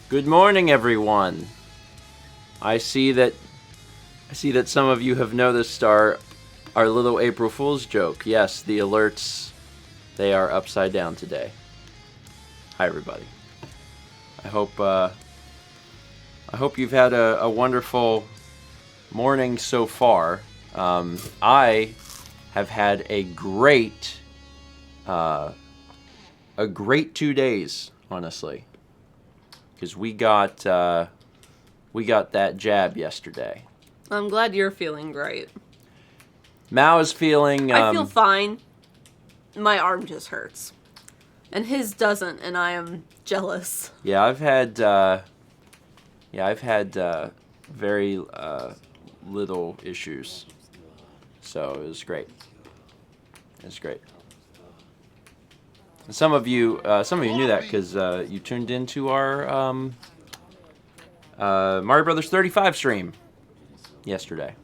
Good morning, everyone. I see that some of you have noticed our little April Fool's joke. Yes, the alerts, they are upside down today. Hi, everybody. I hope you've had a wonderful morning so far. I have had a great 2 days, honestly, because we got that jab yesterday. I'm glad you're feeling great. Mao is feeling. I feel fine. My arm just hurts, and his doesn't, and I am jealous. Yeah, I've had very little issues, so it was great. And some of you knew that because you tuned into our Mario Brothers 35 stream yesterday.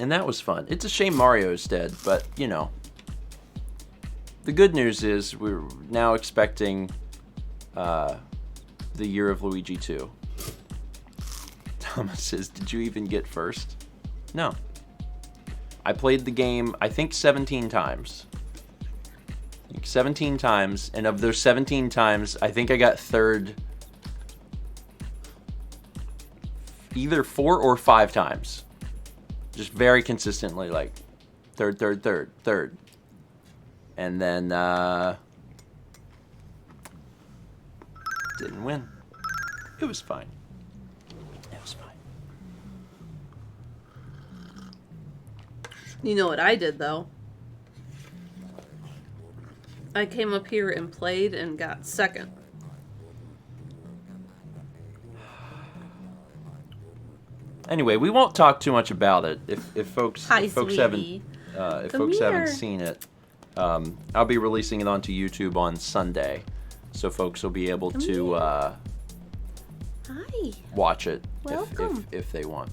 And that was fun. It's a shame Mario's dead, but, you know. The good news is we're now expecting the Year of Luigi 2. Thomas says, did you even get first? No. I played the game, I think, 17 times. 17 times, and of those 17 times, I think I got third either 4 or 5 times. Just very consistently, like, third. And then, didn't win. It was fine. You know what I did, though? I came up here and played and got second. Anyway, we won't talk too much about it. If folks haven't seen it, I'll be releasing it onto YouTube on Sunday, so folks will be able to watch it if they want.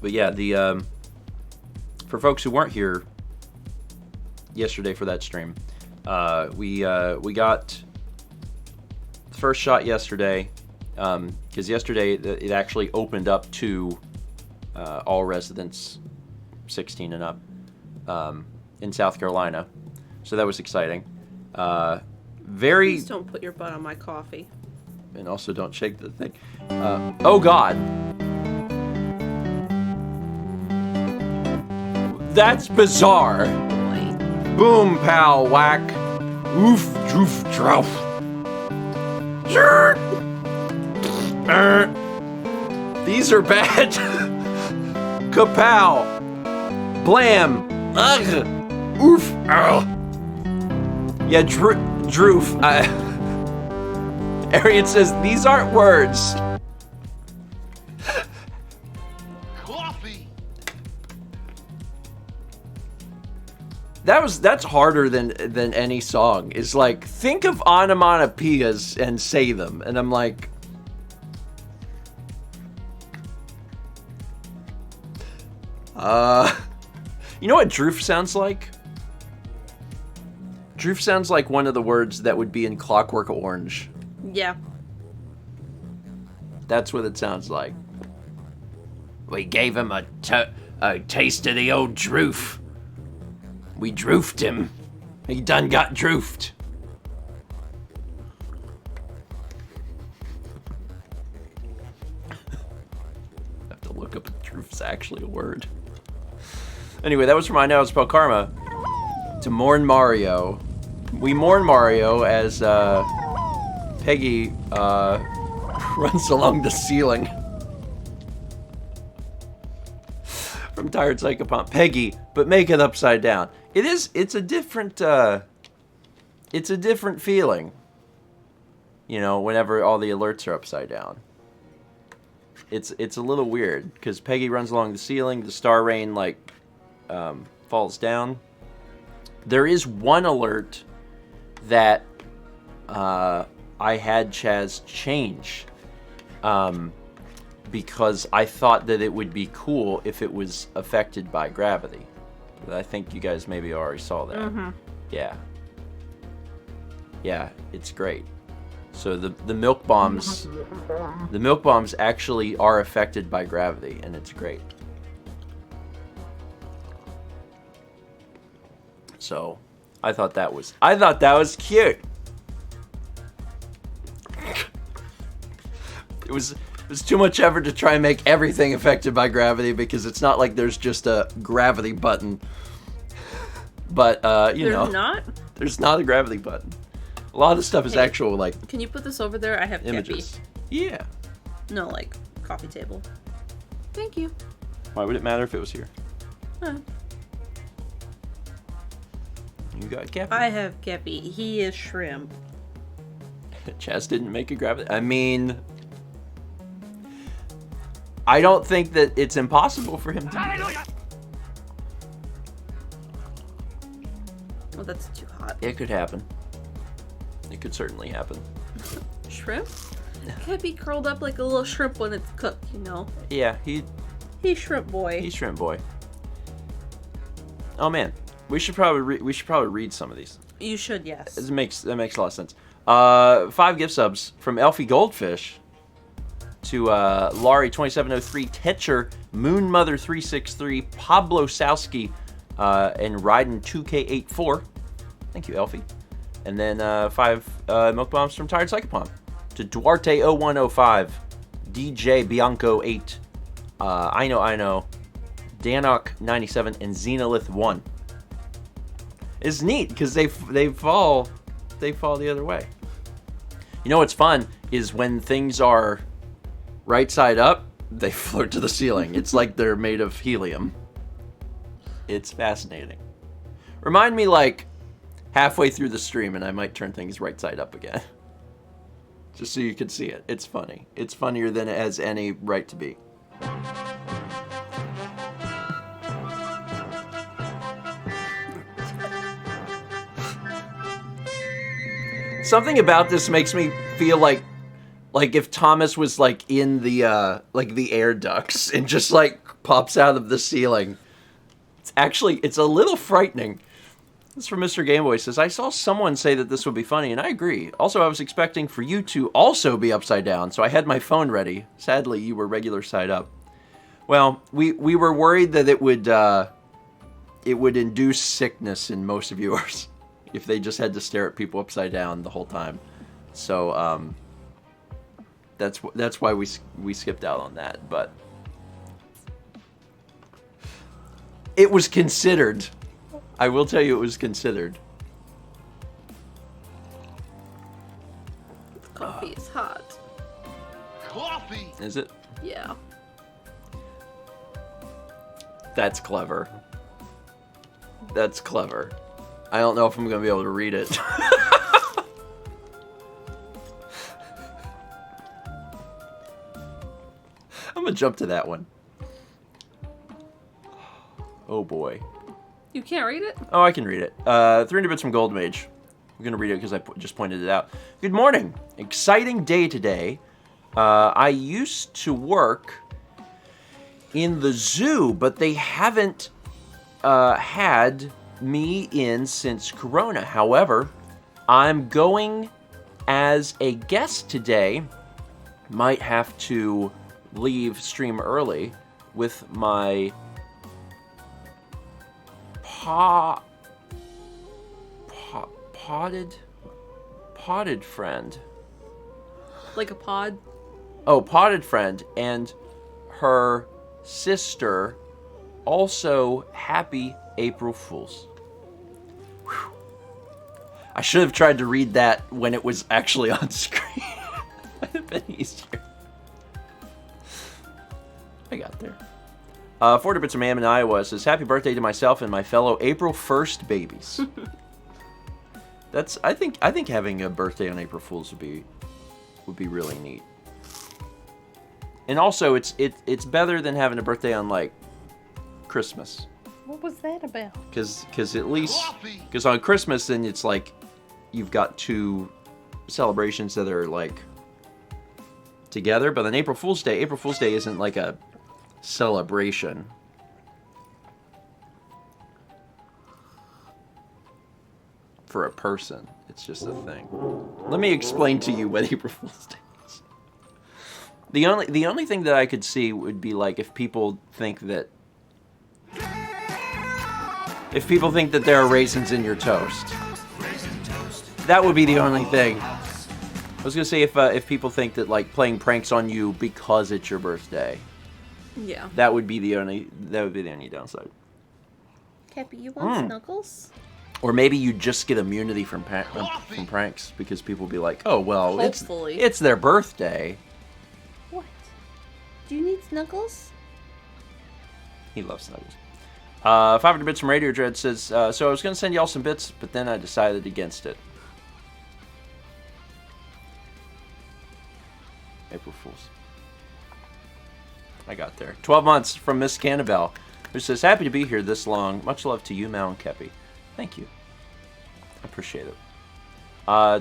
But yeah, the for folks who weren't here yesterday for that stream, we got the first shot yesterday, because yesterday it actually opened up to all residents 16 and up in South Carolina, so that was exciting. Please don't put your butt on my coffee. And also don't shake the thing. Oh God. That's bizarre. Boy. Boom, pow, whack. Oof, droof, droof. These are bad. Kapow. Blam. Ugh. Oof. Ugh. Yeah, droof. Arian says, these aren't words. Coffee. That's harder than any song. It's like, think of onomatopoeias and say them. And I'm like, you know what droof sounds like? Droof sounds like one of the words that would be in Clockwork Orange. Yeah. That's what it sounds like. We gave him a taste of the old droof. We droofed him. He done got droofed. I have to look up if droof's actually a word. Anyway, that was from I Know How to Spell Karma to Mourn Mario. We mourn Mario as Peggy runs along the ceiling. From Tired Psychopomp. Peggy, but make it upside down. It's a different feeling. You know, whenever all the alerts are upside down. It's a little weird, because Peggy runs along the ceiling, the star rain, like, falls down. There is one alert that I had Chaz change. because I thought that it would be cool if it was affected by gravity. But I think you guys maybe already saw that. Mm-hmm. Yeah. Yeah, it's great. So the milk bombs actually are affected by gravity, and it's great. So I thought that was cute. It was too much effort to try and make everything affected by gravity, because it's not like there's just a gravity button. But There's not? there's not a gravity button. A lot of the stuff is actual like Can you put this over there? I have images. Yeah. No, like coffee table. Thank you. Why would it matter if it was here? Huh. You got Cappy. I have Kepi. He is shrimp. Chaz didn't make a gravity. I mean, I don't think that it's impossible for him to. Hallelujah! Oh, that's too hot. It could happen. It could certainly happen. Shrimp? Kepi curled up like a little shrimp when it's cooked, you know. Yeah, He's shrimp boy. he's shrimp boy. Oh man, we should probably read some of these. You should, yes. That makes a lot of sense. 5 gift subs from Elfie Goldfish to Laurie 2703, Tetcher, Moonmother 363, Pablo Sowski, and Ryden 2K84. Thank you, Elfie. And then 5 milk bombs from Tired Psychopomp to Duarte 0105, DJ Bianco 8, I know, Danok 97, and Xenolith 1. It's neat because they fall the other way. You know what's fun is when things are right side up, they float to the ceiling. It's like they're made of helium. It's fascinating. Remind me like halfway through the stream and I might turn things right side up again. Just so you can see it. It's funny. It's funnier than it has any right to be. Something about this makes me feel like if Thomas was like in the air ducts and just like pops out of the ceiling. It's a little frightening. This is from Mr. Gameboy. Says, I saw someone say that this would be funny, and I agree. Also, I was expecting for you to also be upside down, so I had my phone ready. Sadly, you were regular side up. Well, we were worried that it would induce sickness in most viewers if they just had to stare at people upside down the whole time. So that's why we skipped out on that. But it was considered. I will tell you, it was considered. The coffee is hot. Coffee! Is it? Yeah. That's clever. That's clever. I don't know if I'm going to be able to read it. I'm going to jump to that one. Oh boy. You can't read it? Oh, I can read it. 300 bits from Gold Mage. I'm going to read it because I just pointed it out. Good morning. Exciting day today. I used to work in the zoo, but they haven't had me in since Corona. However, I'm going as a guest today. Might have to leave stream early with my potted friend. Like a pod? Oh, potted friend and her sister. Also, happy April Fools. Whew. I should have tried to read that when it was actually on screen. Might have been easier. I got there. 40 bits from Am in Iowa says, happy birthday to myself and my fellow April 1st babies. I think having a birthday on April Fools would be really neat. And also it's better than having a birthday on like Christmas. What was that about? Because at least because on Christmas then it's like you've got 2 celebrations that are like together. But on April Fool's Day isn't like a celebration. For a person. It's just a thing. Let me explain to you what April Fool's Day is. The only thing that I could see would be like if people think that there are raisins in your toast. That would be the only thing. I was gonna say if people think that like playing pranks on you because it's your birthday. Yeah. That would be the only downside. Cappy, you want snuggles? Or maybe you just get immunity from pranks because people be like, "Oh well, Hopefully. it's their birthday." What? Do you need snuggles? He loves snuggles. 500 bits from Radio Dread says, so I was gonna send y'all some bits, but then I decided against it. April Fools. I got there. 12 months from Miss Cannabelle, who says, happy to be here this long. Much love to you, Mal and Kepi. Thank you. I appreciate it.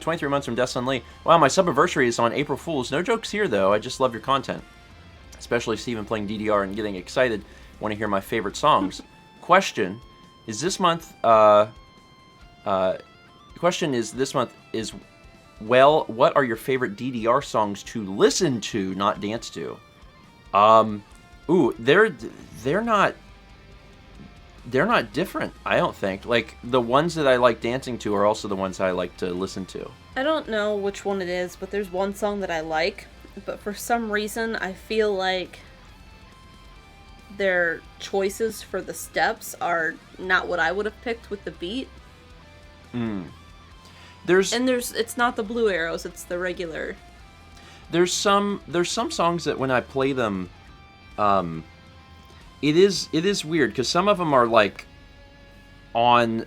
23 months from Destin Lee. Wow, my sub-anniversary is on April Fools. No jokes here, though. I just love your content. Especially Steven playing DDR and getting excited. Want to hear my favorite songs. Question is this month, what are your favorite DDR songs to listen to, not dance to? They're not different, I don't think. Like, the ones that I like dancing to are also the ones I like to listen to. I don't know which one it is, but there's one song that I like, but for some reason I feel like their choices for the steps are not what I would have picked with the beat. It's not the blue arrows, it's the regular. There's some songs that when I play them, it is weird because some of them are like on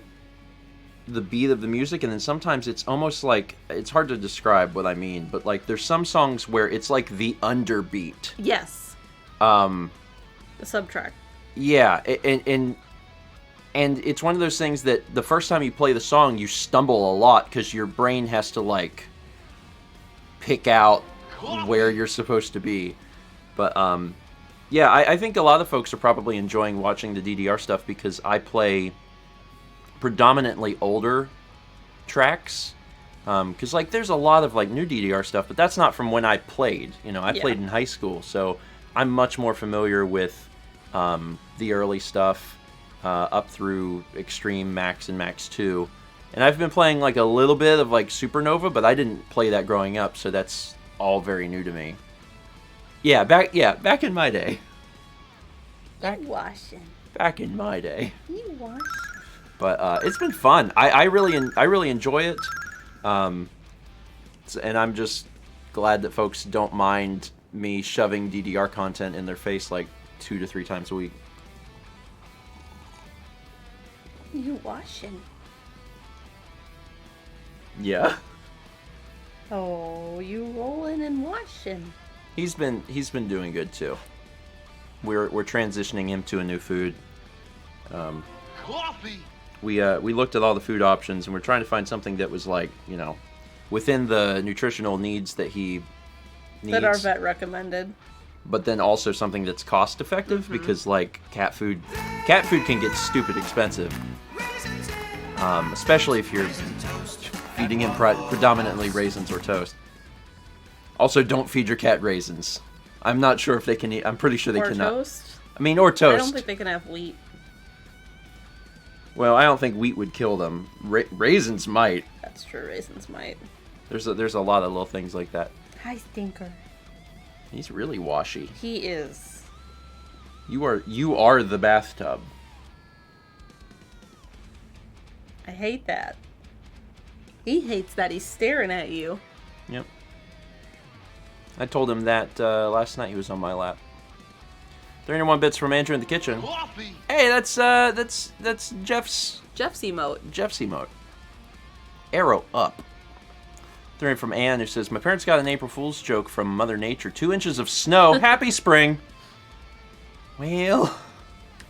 the beat of the music, and then sometimes it's almost like, it's hard to describe what I mean, but like there's some songs where it's like the underbeat. Yes. The subtrack. Yeah, and it's one of those things that the first time you play the song, you stumble a lot because your brain has to like pick out where you're supposed to be. But yeah, I think a lot of folks are probably enjoying watching the DDR stuff because I play predominantly older tracks. Because like there's a lot of like new DDR stuff, but that's not from when I played. You know, I played in high school, so I'm much more familiar with the early stuff up through Extreme, Max, and Max 2. And I've been playing like a little bit of like Supernova, but I didn't play that growing up, so that's all very new to me. Back in my day. Back in my day. You wash. But it's been fun. I really enjoy it. And I'm just glad that folks don't mind me shoving DDR content in their face like 2 to 3 times a week. You washing. Yeah. Oh, you rolling and washing. He's been doing good too. We're transitioning him to a new food. Coffee. We looked at all the food options and we're trying to find something that was like, you know, within the nutritional needs that he needs. That our vet recommended. But then also something that's cost effective because like cat food can get stupid expensive. Especially if you're feeding him predominantly raisins or toast. Also, don't feed your cat raisins. I'm not sure if they can eat. I'm pretty sure they cannot. Or toast? I mean, or toast. I don't think they can have wheat. Well, I don't think wheat would kill them. Raisins might. That's true. Raisins might. There's a lot of little things like that. Hi, Stinker. He's really washy. He is. You are the bathtub. I hate that. He hates that he's staring at you. Yep. I told him that last night he was on my lap. 301 bits from Andrew in the kitchen. Coffee. Hey, that's Jeff's emote. Jeff's emote. Arrow up. 300 from Ann, who says, my parents got an April Fool's joke from Mother Nature. 2 inches of snow. Happy spring. Well,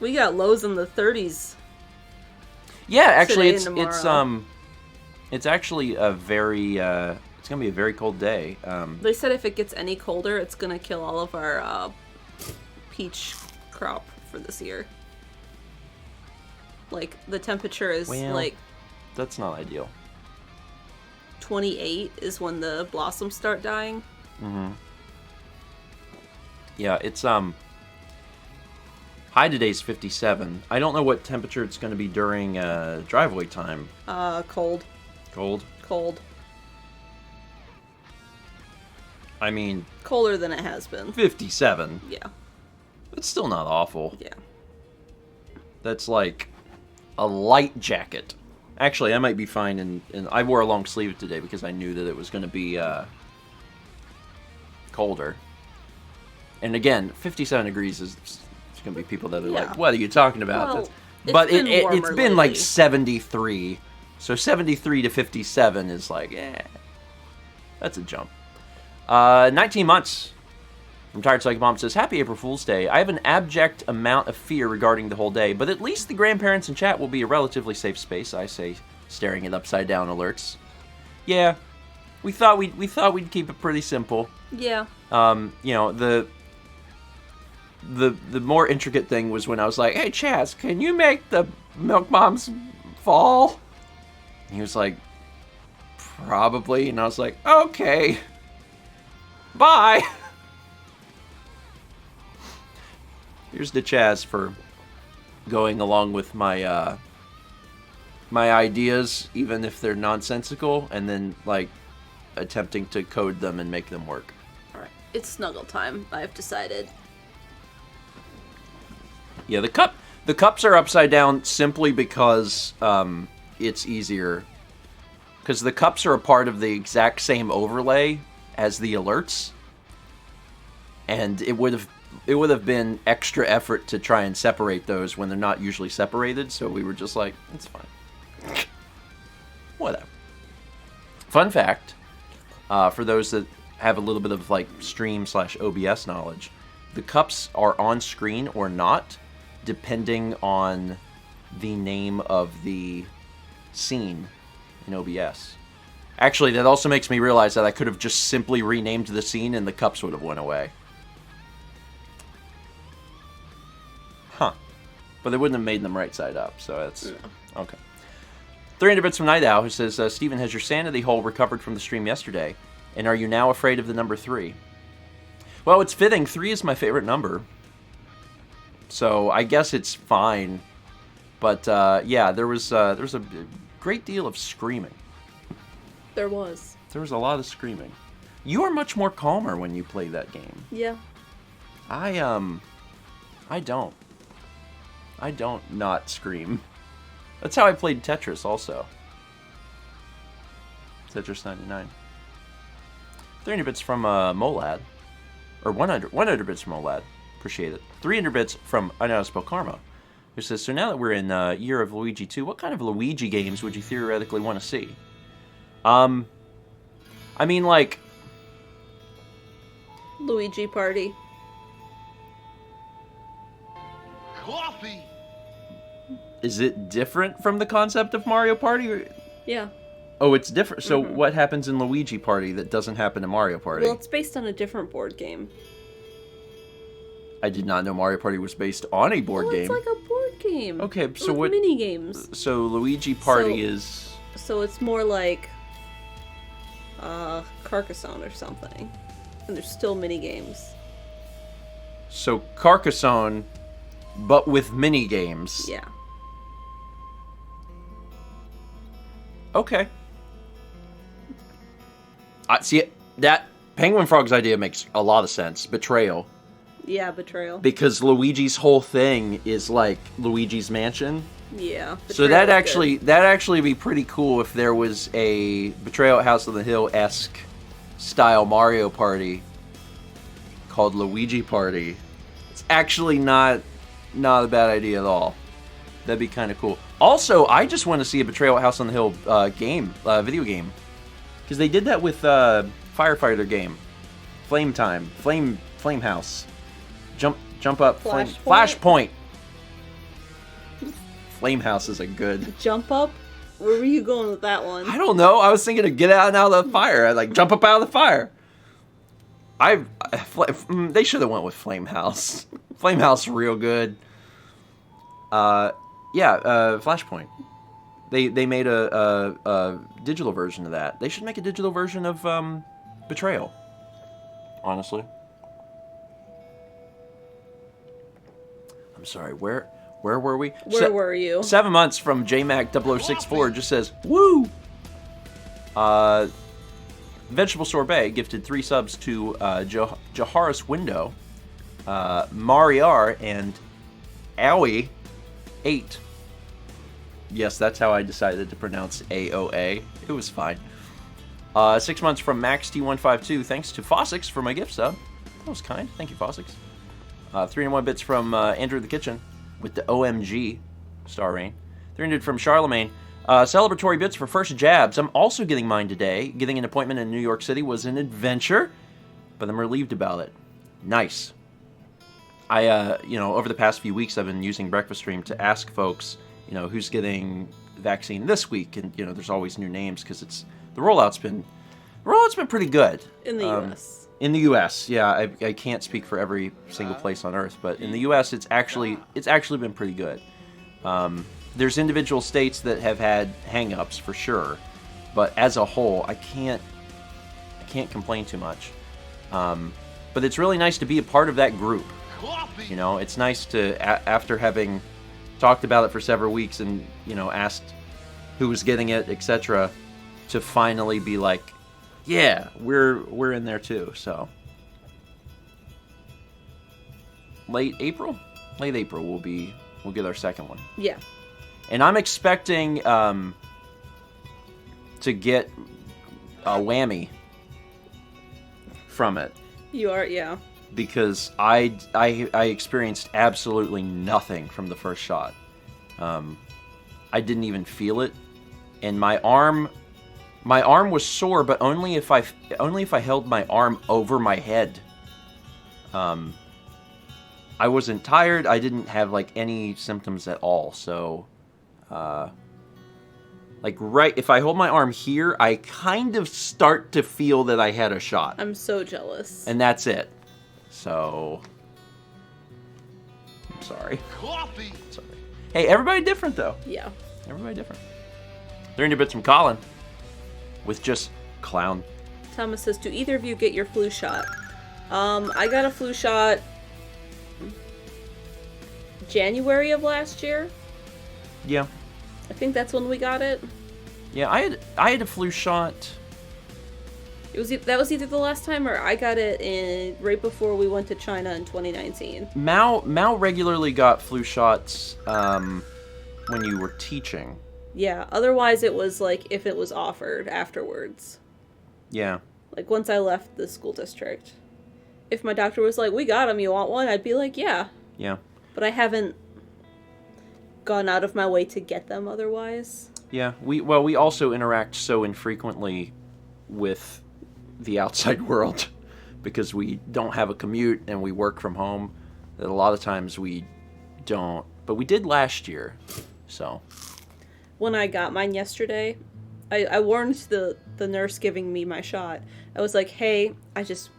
we got lows in the 30s. Yeah, actually, it's actually a very It's gonna be a very cold day. They said if it gets any colder, it's gonna kill all of our peach crop for this year. Like, the temperature is, Well, like, that's not ideal. 28 is when the blossoms start dying. Mm-hmm. Yeah, it's, high today's 57. I don't know what temperature it's going to be during, driveway time. Cold. Cold? Cold. I mean... Colder than it has been. 57. Yeah. It's still not awful. Yeah. That's like a light jacket. Actually, I might be fine in I wore a long sleeve today because I knew that it was going to be colder. And again, 57 degrees is going to be people that are like, what are you talking about? Well, but it's it's been lately. like 73. So 73 to 57 is like, that's a jump. 19 months. From Tired Psychic Mom says, Happy April Fool's Day. I have an abject amount of fear regarding the whole day, but at least the grandparents in chat will be a relatively safe space, I say, staring at upside down alerts. Yeah, we thought we'd keep it pretty simple. Yeah. You know, the more intricate thing was when I was like, hey Chaz, can you make the milk moms fall? And he was like, probably, and I was like, okay. Bye. Here's the Chaz for going along with my my ideas, even if they're nonsensical, and then like attempting to code them and make them work. All right, it's snuggle time. I've decided. Yeah, the cups are upside down simply because it's easier. Because the cups are a part of the exact same overlay as the alerts, and it would have been extra effort to try and separate those when they're not usually separated, so we were just like, it's fine. Whatever. Fun fact, for those that have a little bit of like stream/OBS knowledge, the cups are on screen or not, depending on the name of the scene in OBS. Actually, that also makes me realize that I could have just simply renamed the scene and the cups would have went away. Huh. But they wouldn't have made them right side up, so that's... Okay. 300 bits from Night Owl, who says, Steven, has your sanity hole recovered from the stream yesterday? And are you now afraid of the number 3? Well, it's fitting. 3 is my favorite number. So I guess it's fine. But, yeah, there was a great deal of screaming. There was. There was a lot of screaming. You are much more calmer when you play that game. Yeah. I don't. I don't not scream. That's how I played Tetris also. Tetris 99. 300 bits from Molad. Or 100 bits from Molad. Appreciate it. 300 bits from I Know How to Spell Karma. Who says, so now that we're in Year of Luigi 2, what kind of Luigi games would you theoretically want to see? I mean, like... Luigi Party. Coffee. Is it different from the concept of Mario Party? Or... Yeah. Oh, it's different. So what happens in Luigi Party that doesn't happen in Mario Party? Well, it's based on a different board game. I did not know Mario Party was based on a board game. It's like a board game. Okay, so with what... mini games. So Luigi Party is... So it's more like... Carcassonne or something. And there's still mini games. So Carcassonne, but with mini games. Yeah. Okay. See, that Penguin Frog's idea makes a lot of sense. Betrayal. Yeah, Betrayal. Because Luigi's whole thing is like Luigi's Mansion. Yeah. So that'd actually be pretty cool if there was a Betrayal at House on the Hill-esque style Mario Party called Luigi Party. It's actually not a bad idea at all. That'd be kind of cool. Also, I just want to see a Betrayal at House on the Hill video game. Because they did that with Firefighter game. Flame House. Jump up. Flashpoint? Flame House is a good... Jump Up? Where were you going with that one? I don't know. I was thinking to get out of the fire. I like jump up out of the fire. They should have went with Flamehouse. Flamehouse real good. Flashpoint. They made a digital version of that. They should make a digital version of Betrayal. Honestly. I'm sorry. Where were we? Where were you? 7 months from JMac0064 just says woo. Vegetable Sorbet gifted 3 subs to Jaharis Window, Mariar, and Aoi8. Yes, that's how I decided to pronounce AOA. It was fine. 6 months from Max T152. Thanks to Fossix for my gift sub. That was kind. Thank you, Fossix. 3 and 1 bits from Andrew the Kitchen with the OMG star rain. 300 from Charlemagne. Celebratory bits for first jabs. I'm also getting mine today. Getting an appointment in New York City was an adventure, but I'm relieved about it. Nice. I, over the past few weeks, I've been using Breakfast Stream to ask folks, who's getting the vaccine this week, and there's always new names because the rollout's been pretty good In the U.S. In the U.S., yeah, I can't speak for every single place on Earth, but in the U.S., it's actually been pretty good. There's individual states that have had hang-ups for sure, but as a whole, I can't complain too much. But it's really nice to be a part of that group. It's nice to after having talked about it for several weeks and asked who was getting it, etc., to finally be like, yeah, we're in there too. So late April we'll get our second one. Yeah. And I'm expecting to get a whammy from it. You are, yeah. Because I experienced absolutely nothing from the first shot. I didn't even feel it, and my arm was sore, but only if I held my arm over my head. I wasn't tired. I didn't have any symptoms at all. So, if I hold my arm here, I kind of start to feel that I had a shot. I'm so jealous. And that's it. So, I'm sorry. Coffee. Sorry. Hey, everybody different though. Yeah. Everybody different. 300 bits from Colin with just clown. Thomas says, do either of you get your flu shot? I got a flu shot January of last year. Yeah. I think that's when we got it. Yeah, I had a flu shot. That was either the last time or I got it right before we went to China in 2019. Mal regularly got flu shots when you were teaching. Yeah, otherwise it was if it was offered afterwards. Yeah. Once I left the school district. If my doctor was like, we got them, you want one? I'd be like, yeah. Yeah. But I haven't gone out of my way to get them otherwise. Yeah, we also interact so infrequently with the outside world because we don't have a commute and we work from home that a lot of times we don't. But we did last year, so. When I got mine yesterday, I warned the nurse giving me my shot. I was like, hey, I just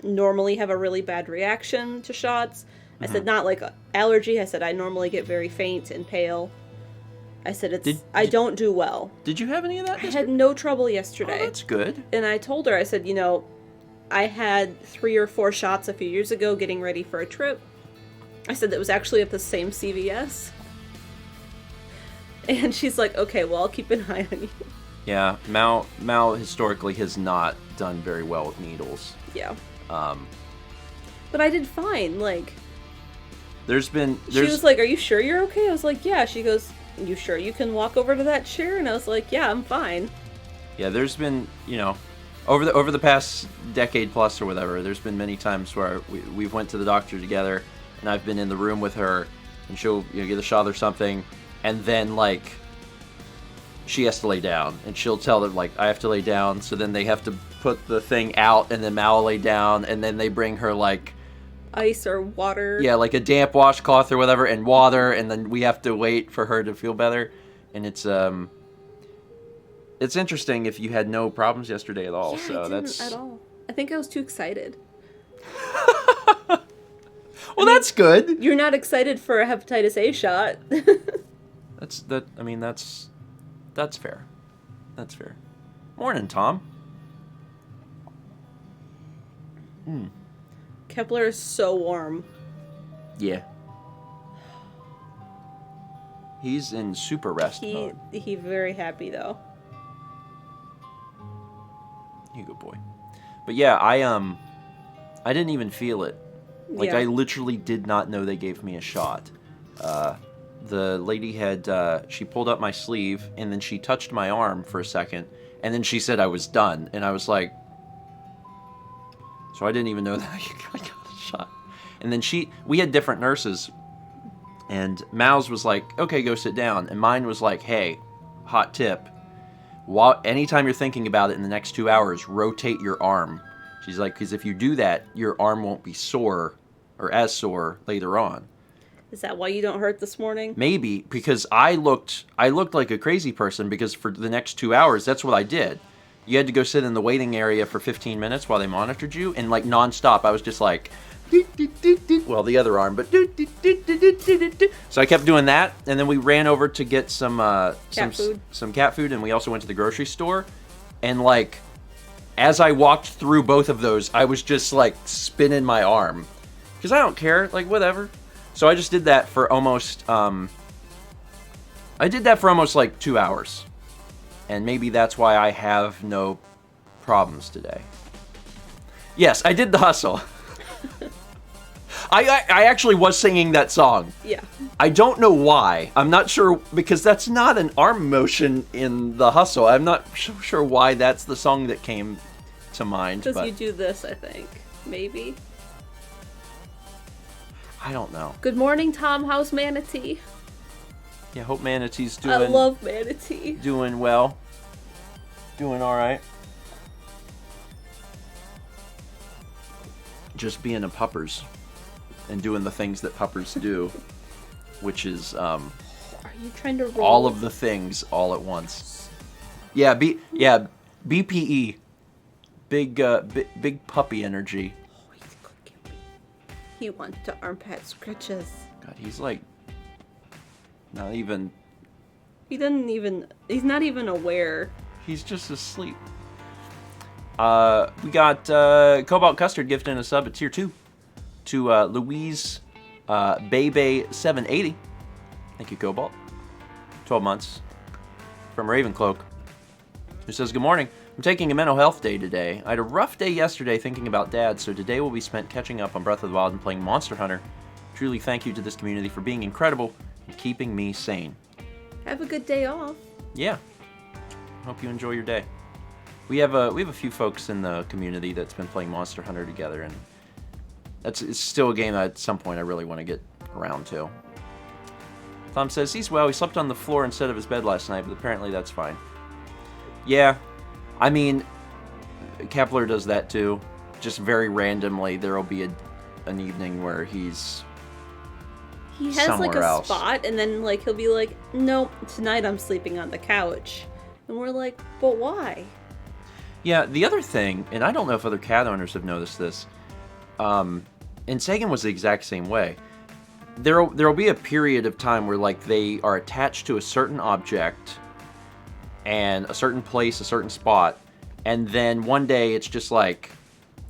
normally have a really bad reaction to shots. I said, not allergy. I said, I normally get very faint and pale. I said, I don't do well. Did you have any of that? I had no trouble yesterday. Oh, that's good. And I told her, I said, I had 3 or 4 shots a few years ago getting ready for a trip. I said that was actually at the same CVS. And she's like, okay, well, I'll keep an eye on you. Yeah, Mal historically has not done very well with needles. Yeah. But I did fine, She was like, are you sure you're okay? I was like, yeah. She goes, you sure you can walk over to that chair? And I was like, yeah, I'm fine. Yeah, there's been, over the past decade plus or whatever, there's been many times where we've went to the doctor together, and I've been in the room with her, and she'll get a shot or something, and then she has to lay down, and she'll tell them I have to lay down. So then they have to put the thing out, and then Mal will lay down, and then they bring her ice or water. Yeah, a damp washcloth or whatever, and water, and then we have to wait for her to feel better, and it's it's interesting if you had no problems yesterday at all. Yeah, So I didn't at all. I think I was too excited. Well, that's good. You're not excited for a hepatitis A shot. That's fair. That's fair. Morning, Tom. Kepler is so warm. Yeah. He's in super rest mode. He's very happy though. You good boy. But yeah, I didn't even feel it. Like, Yeah. I literally did not know they gave me a shot. The lady had, she pulled up my sleeve, and then she touched my arm for a second, and then she said I was done, and I was like, so I didn't even know that I got a shot. And then we had different nurses, and Mal's was like, okay, go sit down, and mine was like, hey, hot tip, anytime you're thinking about it in the next 2 hours, rotate your arm. She's like, because if you do that, your arm won't be sore, or as sore later on. Is that why you don't hurt this morning? Maybe, because I looked like a crazy person, because for the next 2 hours, that's what I did. You had to go sit in the waiting area for 15 minutes while they monitored you, and like nonstop, I was just like, well, the other arm, but so I kept doing that, and then we ran over to get some cat food, and we also went to the grocery store, and like, as I walked through both of those, I was just like spinning my arm, because I don't care, like whatever. So I just did that for almost like 2 hours. And maybe that's why I have no problems today. Yes, I did the hustle. I actually was singing that song. Yeah. I don't know why. I'm not sure, because that's not an arm motion in the hustle. I'm not sure why that's the song that came to mind. Because you do this, I think. Maybe. I don't know. Good morning, Tom. How's Manatee? Yeah, hope Manatee's doing... I love Manatee. Doing well. Doing alright. Just being a puppers. And doing the things that puppers do. Which is, Are you trying to roll? all of the things all at once. Yeah, BPE. Big puppy energy. Oh, he's cooking me. He wants to armpit scratches. God, he's like... Not even... He's not even aware. He's just asleep. We got Cobalt Custard gifting a sub at tier 2 to Louise Bebe780. Thank you, Cobalt. 12 months. From Ravencloak, who says, good morning. I'm taking a mental health day today. I had a rough day yesterday thinking about Dad, so today will be spent catching up on Breath of the Wild and playing Monster Hunter. Truly thank you to this community for being incredible and keeping me sane. Have a good day off. Yeah. Hope you enjoy your day. We have a few folks in the community that's been playing Monster Hunter together, and it's still a game that at some point I really want to get around to. Tom says he's well. He slept on the floor instead of his bed last night, but apparently that's fine. Yeah, I mean, Kepler does that too. Just very randomly, there will be an evening where he has like a else. spot, and then like he'll be like, nope, tonight I'm sleeping on the couch. And we're like, but why? Yeah, the other thing, and I don't know if other cat owners have noticed this, and Sagan was the exact same way. There'll be a period of time where like they are attached to a certain object and a certain place, a certain spot, and then one day it's just like,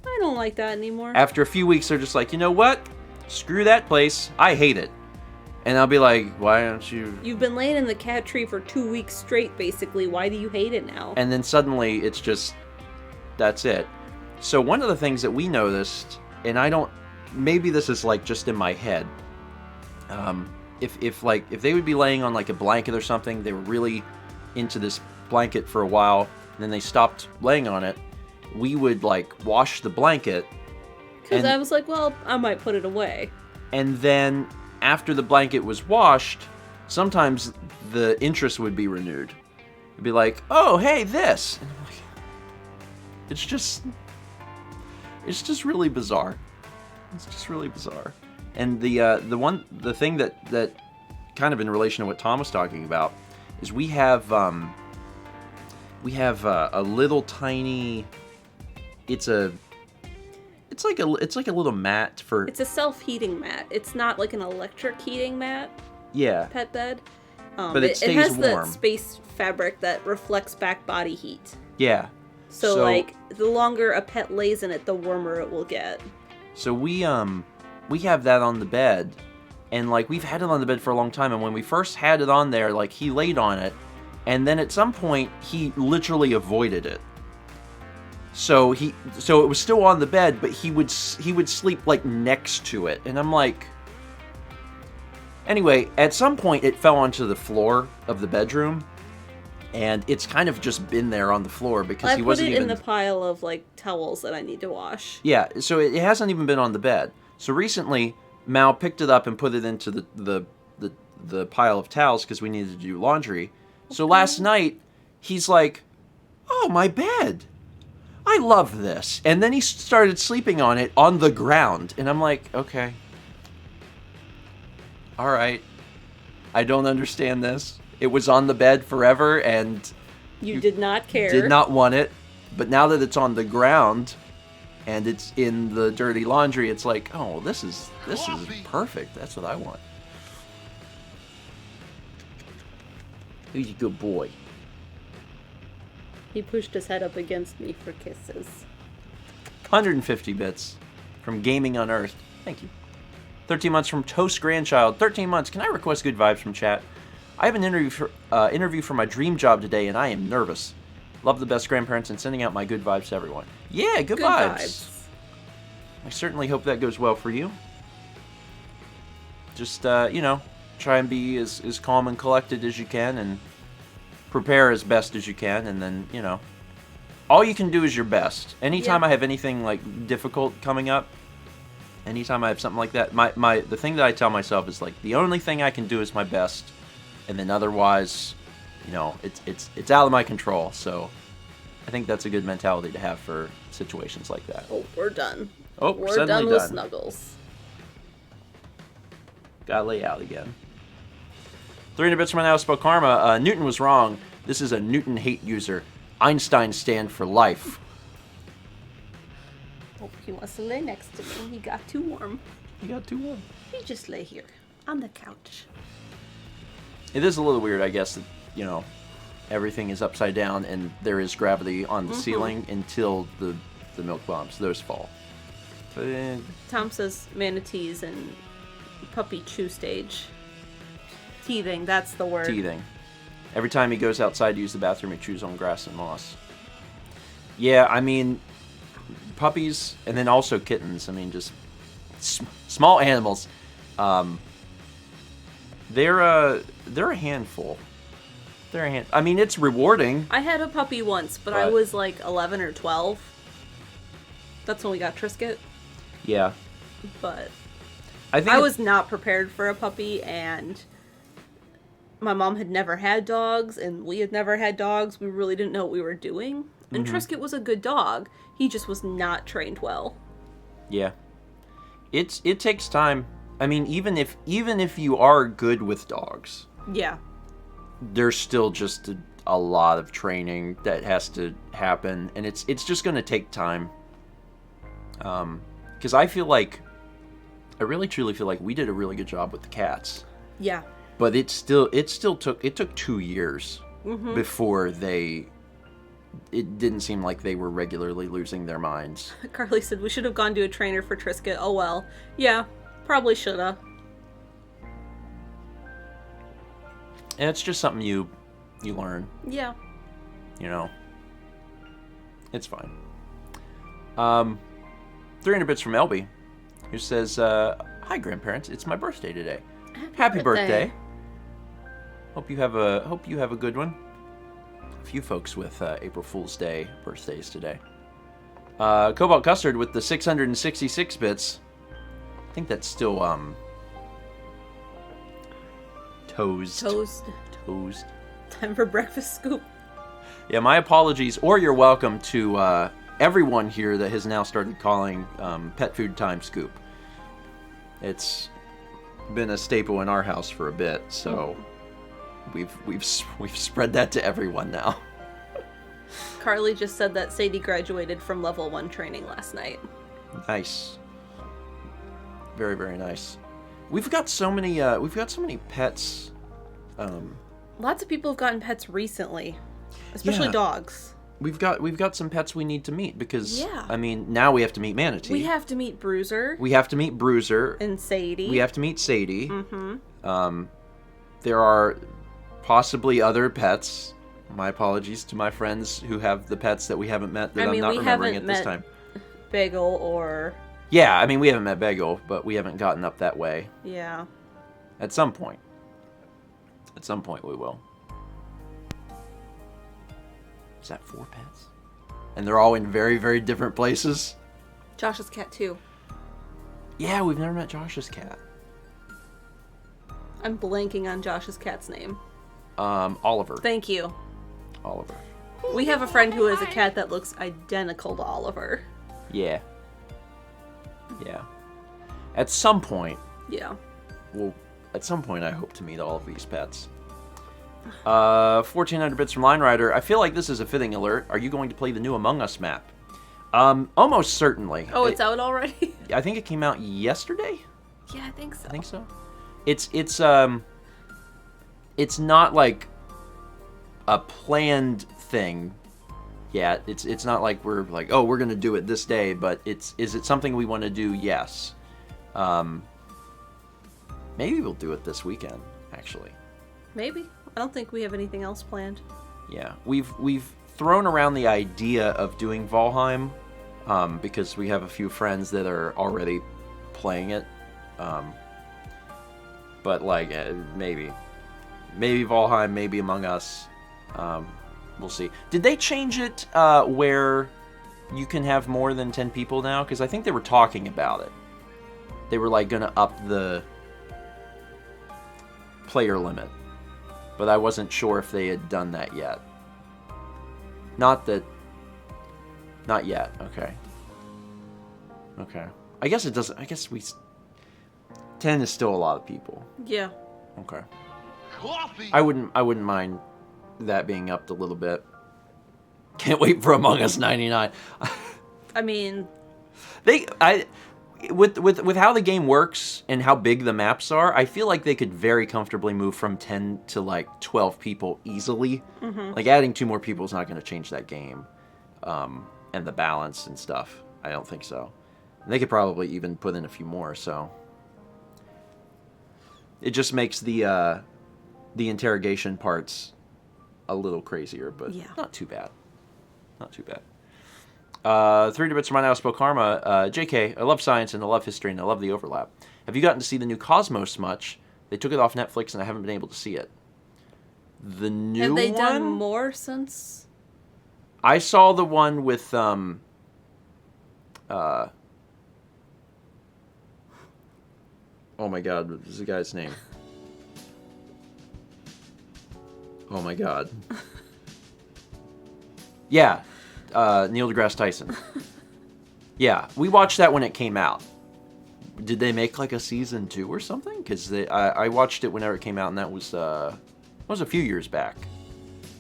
I don't like that anymore. after a few weeks they're just like, you know what? Screw that place. I hate it. And I'll be like, why don't you... You've been laying in the cat tree for 2 weeks straight, basically. Why do you hate it now? And then suddenly it's just, that's it. So one of the things that we noticed, and I don't, maybe this is like just in my head, if they would be laying on like a blanket or something, they were really into this blanket for a while, and then they stopped laying on it, we would like wash the blanket. Because I was like, well, I might put it away. And then after the blanket was washed, sometimes the interest would be renewed. It'd be like, oh, hey, this. And I'm like, it's just really bizarre. It's just really bizarre. And the thing that kind of in relation to what Tom was talking about is we have We have a little tiny. It's like a little mat for. It's a self-heating mat. It's not like an electric heating mat. Yeah. Pet bed. But it stays has warm. the space fabric that reflects back body heat. Yeah. So like the longer a pet lays in it, the warmer it will get. So we have that on the bed, and like we've had it on the bed for a long time. And when we first had it on there, like he laid on it, and then at some point he literally avoided it. So it was still on the bed, but he would sleep like next to it, and I'm like. Anyway, at some point it fell onto the floor of the bedroom, and it's kind of just been there on the floor because he wasn't even... I put it in the pile of, like, towels that I need to wash. Yeah, so it hasn't even been on the bed. So recently, Mal picked it up and put it into the pile of towels because we needed to do laundry. So last night, he's like, "Oh, my bed. I love this." And then he started sleeping on it on the ground. And I'm like, okay. All right. I don't understand this. It was on the bed forever, and you did not care. Did not want it. But now that it's on the ground and it's in the dirty laundry, it's like, oh, this is perfect. That's what I want. He's a good boy. He pushed his head up against me for kisses. 150 bits from Gaming Unearthed. Thank you. 13 months from Toast Grandchild. 13 months. Can I request good vibes from chat? I have an interview for my dream job today, and I am nervous. Love the best grandparents and sending out my good vibes to everyone. Yeah, good vibes. I certainly hope that goes well for you. Just, try and be as calm and collected as you can and prepare as best as you can, and then, all you can do is your best. Anytime I have anything, like, difficult coming up, anytime I have something like that, the thing that I tell myself is like the only thing I can do is my best, and then otherwise, it's out of my control. So I think that's a good mentality to have for situations like that. Oh, we're done. Oh, we're done with Snuggles. Gotta lay out again. 300 bits from an spell karma. Newton was wrong. This is a Newton hate user. Einstein stand for life. Oh, he wants to lay next to me. He got too warm. He just lay here on the couch. It is a little weird, I guess, that, everything is upside down and there is gravity on the ceiling until the milk bombs. Those fall. Tom says manatees and puppy chew stage. Teething, that's the word. Teething. Every time he goes outside to use the bathroom, he chews on grass and moss. Yeah, I mean... puppies, and then also kittens. I mean, just small animals. They're a handful. I mean, it's rewarding. I had a puppy once, but I was like 11 or 12. That's when we got Trisket. Yeah. But I was not prepared for a puppy, and my mom had never had dogs, and we had never had dogs. We really didn't know what we were doing. And Trisket was a good dog. He just was not trained well. Yeah. It takes time. I mean, even if you are good with dogs. Yeah. There's still just a lot of training that has to happen, and it's just going to take time. Because I really truly feel like we did a really good job with the cats. Yeah. But it took 2 years before it didn't seem like they were regularly losing their minds. Carly said we should have gone to a trainer for Trisket. Oh well. Yeah, probably shoulda. And it's just something you learn. Yeah. It's fine. 300 bits from Elby, who says, "Hi grandparents, it's my birthday today. Happy birthday. Hope you have a good one." A few folks with April Fool's Day birthdays today. Cobalt Custard with the 666 bits. I think that's still toast. Time for breakfast scoop. Yeah, my apologies, or you're welcome to everyone here that has now started calling pet food time scoop. It's been a staple in our house for a bit, so we've spread that to everyone now. Carly just said that Sadie graduated from level 1 training last night. Nice. Very, very nice. We've got so many pets. Lots of people have gotten pets recently, especially Yeah. dogs. We've got some pets we need to meet because Yeah. I mean, now we have to meet Manatee. We have to meet Bruiser We have to meet Bruiser. and Sadie. We have to meet Sadie. Mm-hmm. There are possibly other pets. My apologies to my friends who have the pets that we haven't met that I'm not remembering at this time. Bagel or... Yeah, I mean, we haven't met Bagel, but we haven't gotten up that way. Yeah. At some point. At some point we will. Is that 4 pets? And they're all in very, very different places? Josh's cat, too. Yeah, we've never met Josh's cat. I'm blanking on Josh's cat's name. Oliver. Thank you. Oliver. We have a friend who has a cat that looks identical to Oliver. Yeah. Yeah. At some point, Yeah. I hope to meet all of these pets. 1400 bits from Line Rider. I feel like this is a fitting alert. Are you going to play the new Among Us map? Almost certainly. Oh, it's out already? I think it came out yesterday. Yeah, I think so. I think so. It's not like a planned thing yet. It's not like we're like, oh, we're gonna do it this day, but is it something we want to do? Yes. Maybe we'll do it this weekend, actually. Maybe. I don't think we have anything else planned. Yeah. We've thrown around the idea of doing Valheim, because we have a few friends that are already playing it. But like, maybe Valheim, maybe Among Us. We'll see. Did they change it where you can have more than 10 people now? Because I think they were talking about it. They were like gonna up the player limit, but I wasn't sure if they had done that yet. Not yet. Okay. I guess it doesn't. 10 is still a lot of people. Yeah. Okay. Coffee. I wouldn't mind that being upped a little bit. Can't wait for Among Us 99. I mean... With how the game works and how big the maps are, I feel like they could very comfortably move from 10 to like 12 people easily. Mm-hmm. Like adding 2 more people is not going to change that game, and the balance and stuff. I don't think so. They could probably even put in a few more. So it just makes the interrogation parts a little crazier, but yeah. Not too bad. Not too bad. 3 bits from my now spoke Karma. JK, I love science and I love history and I love the overlap. Have you gotten to see the new Cosmos much? They took it off Netflix and I haven't been able to see it. The new one? Have they done more since? I saw the one with oh my god, what is the guy's name? Oh my god. Yeah. Neil deGrasse Tyson. Yeah, we watched that when it came out. Did they make like a season 2 or something? Because I watched it whenever it came out, and that was a few years back,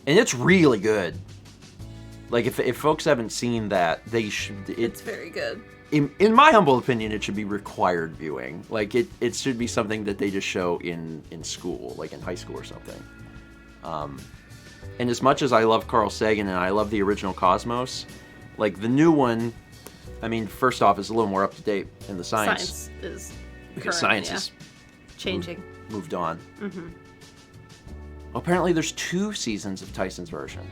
and it's really good. Like if folks haven't seen that, they should. It's very good. In my humble opinion, it should be required viewing. Like it should be something that they just show in school, like in high school or something. And as much as I love Carl Sagan and I love the original Cosmos, like the new one, I mean, first off, is a little more up to date in the science. Science is Because current, science yeah. is changing. moved on. Mm-hmm. Apparently, there's 2 seasons of Tyson's version.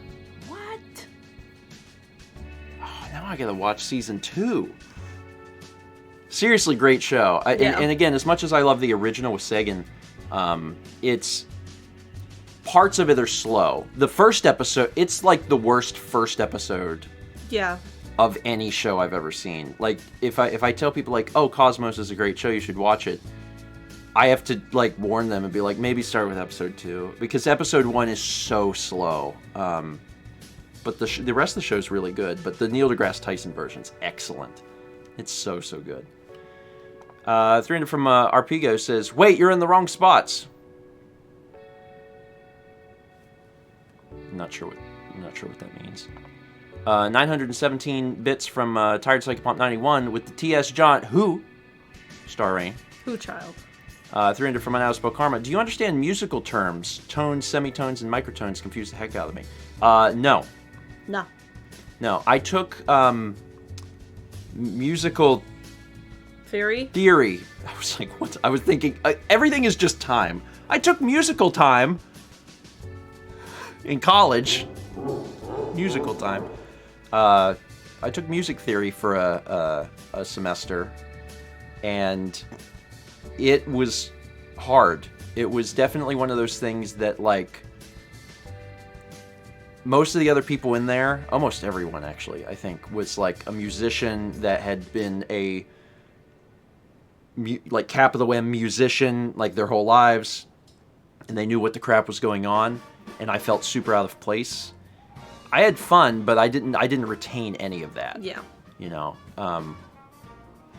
What? Oh, now I gotta watch season 2. Seriously, great show. Yeah. And again, as much as I love the original with Sagan, it's parts of it are slow. The first episode, it's like the worst first episode. Yeah. Of any show I've ever seen. Like if I tell people like, oh, Cosmos is a great show, you should watch it, I have to like warn them and be like, maybe start with episode 2 because episode 1 is so slow. But the rest of the show is really good. But the Neil deGrasse Tyson version's excellent. It's so good. 300 from Arpigo says, wait, you're in the wrong spots. I'm not sure I'm not sure what that means. 917 bits from Tired Psychopomp 91 with the TS Jaunt, who? Star Rain. Who child? 300 from Unoutspoke Karma. Do you understand musical terms? Tones, semitones, and microtones confuse the heck out of me. No. No. No. I took musical Theory? I was like, what? I was thinking, everything is just time. I took musical time in college. Musical time. I took music theory for a semester, and it was hard. It was definitely one of those things that, like, most of the other people in there, almost everyone actually, I think, was like a musician that had been a like cap of the whim musician like their whole lives, and they knew what the crap was going on, and I felt super out of place. I had fun, but I didn't retain any of that. Yeah. You know,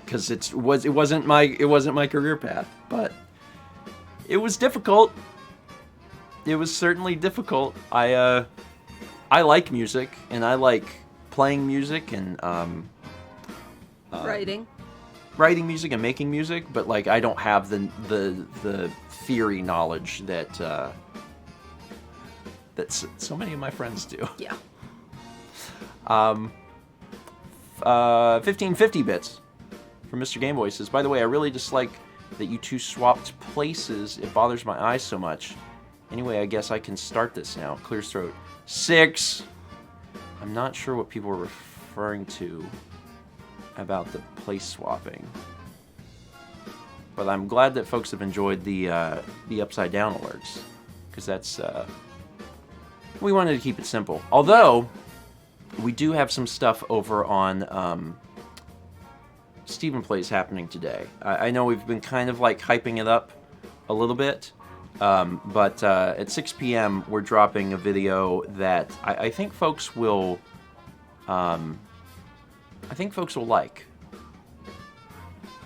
because it wasn't my career path, but it was difficult. It was certainly difficult. I like music, and I like playing music and writing music and making music, but like I don't have the theory knowledge that so many of my friends do. Yeah. 1550 bits from Mr. Game Boy says, by the way, I really dislike that you two swapped places. It bothers my eyes so much. Anyway, I guess I can start this now. Clear throat. 6. I'm not sure what people are referring to about the place swapping, but I'm glad that folks have enjoyed the upside down alerts, because that's we wanted to keep it simple. Although we do have some stuff over on Stephen Plays happening today. I know we've been kind of like hyping it up a little bit, but at 6 p.m. we're dropping a video that I think folks will I think folks will like.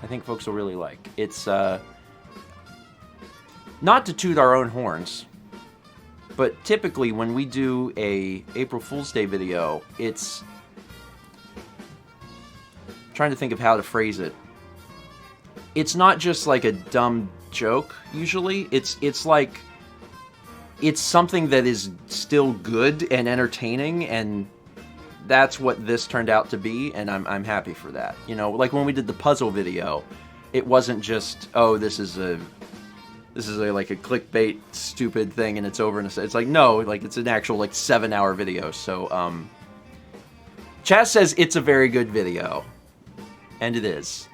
I think folks will really like. It's not to toot our own horns, but typically when we do a April Fool's Day video, it's trying to think of how to phrase it. It's not just like a dumb joke usually. It's like it's something that is still good and entertaining, and that's what this turned out to be, and I'm happy for that. You know, like when we did the puzzle video, it wasn't just, oh, this is a like a clickbait stupid thing and it's over in a... It's like, no, like it's an actual like 7-hour video. So Chaz says it's a very good video, and it is.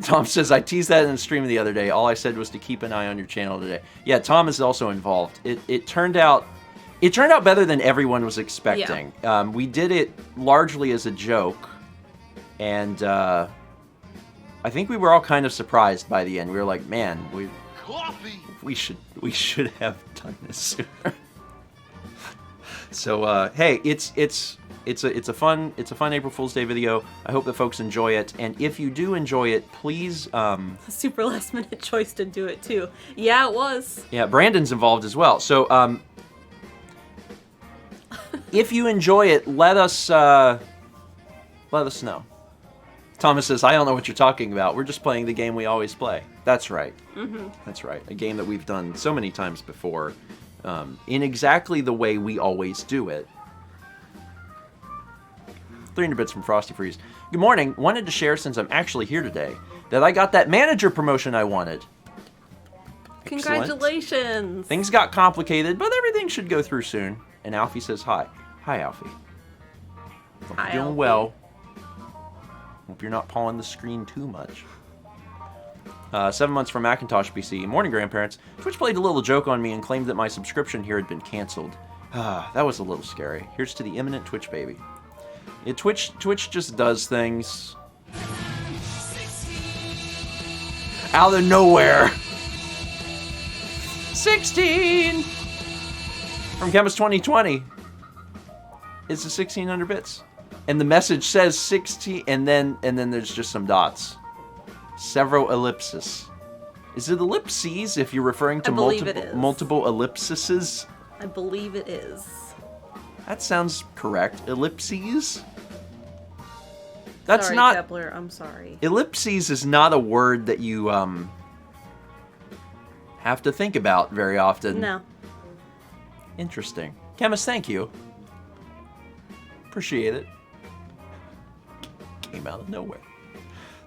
Tom says, I teased that in the stream the other day. All I said was to keep an eye on your channel today. Yeah, Tom is also involved. It turned out better than everyone was expecting. Yeah. We did it largely as a joke, and I think we were all kind of surprised by the end. We were like, man, we should have done this sooner. So hey, it's a fun April Fool's Day video. I hope that folks enjoy it, and if you do enjoy it, please super last minute choice to do it too. Yeah, it was. Yeah, Brandon's involved as well. So if you enjoy it, let us know. Thomas says, I don't know what you're talking about. We're just playing the game we always play. That's right. Mm-hmm. That's right. A game that we've done so many times before, in exactly the way we always do it. 300 bits from Frosty Freeze. Good morning. Wanted to share, since I'm actually here today, that I got that manager promotion I wanted. Congratulations. Excellent. Things got complicated, but everything should go through soon. And Alfie says hi. Hi, Alfie. Hope you're doing Alfie. well. Hope you're not pawing the screen too much. 7 months from Macintosh PC. Morning, grandparents. Twitch played a little joke on me and claimed that my subscription here had been canceled. That was a little scary. Here's to the imminent Twitch baby. Yeah, Twitch just does things out of nowhere. 16 from Chemist 2020. It's a 1600 bits, and the message says 16, and then there's just some dots, several ellipses. Is it ellipses if you're referring to multiple ellipses? I believe it is. That sounds correct. Ellipses? That's sorry, not... Kepler, I'm sorry. Ellipses is not a word that you, have to think about very often. No. Interesting. Chemist, thank you. Appreciate it. Came out of nowhere.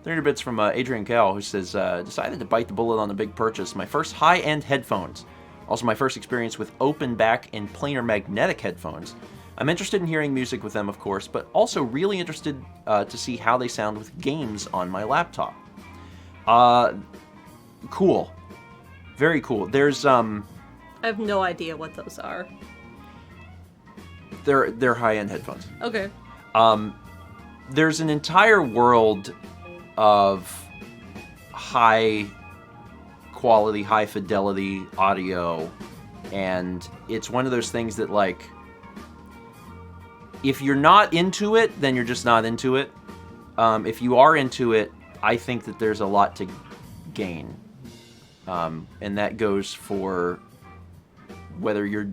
300 bits from Adrian Cal, who says, decided to bite the bullet on the big purchase. My first high-end headphones. Also my first experience with open back and planar magnetic headphones. I'm interested in hearing music with them, of course, but also really interested to see how they sound with games on my laptop. Cool. Very cool. There's, I have no idea what those are. They're high-end headphones. Okay. There's an entire world of high quality, high fidelity audio, and it's one of those things that, like, if you're not into it, then you're just not into it. If you are into it, I think that there's a lot to gain. And that goes for whether you're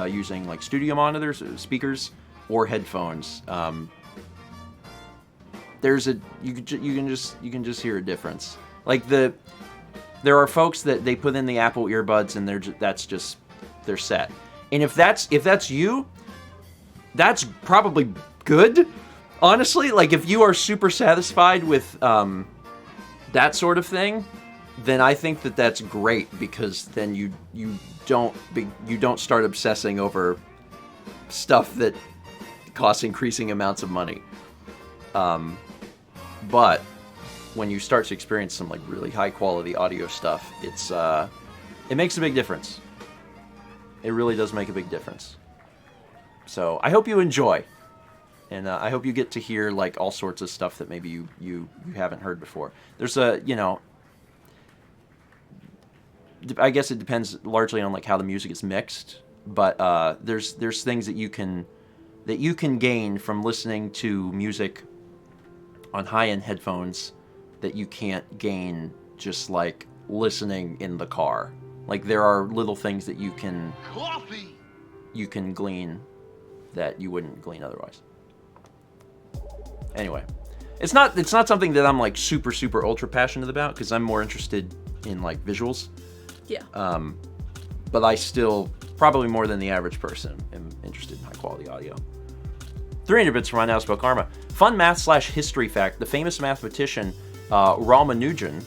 using like studio monitors, speakers, or headphones. You can just hear a difference. Like there are folks that they put in the Apple earbuds and they're set. And if that's you, that's probably good. Honestly, like if you are super satisfied with that sort of thing, then I think that that's great, because then you don't start obsessing over stuff that costs increasing amounts of money. But when you start to experience some like really high quality audio stuff, it makes a big difference. It really does make a big difference. So I hope you enjoy, and I hope you get to hear like all sorts of stuff that maybe you haven't heard before. There's I guess it depends largely on like how the music is mixed, but there's things that you can gain from listening to music on high-end headphones that you can't gain just like listening in the car. Like there are little things that you can glean that you wouldn't glean otherwise. Anyway, it's not something that I'm like super ultra passionate about, because I'm more interested in like visuals. Yeah. But I still, probably more than the average person, am interested in high quality audio. 300 bits from my Now Spell Karma. Fun math/history fact: the famous mathematician Ramanujan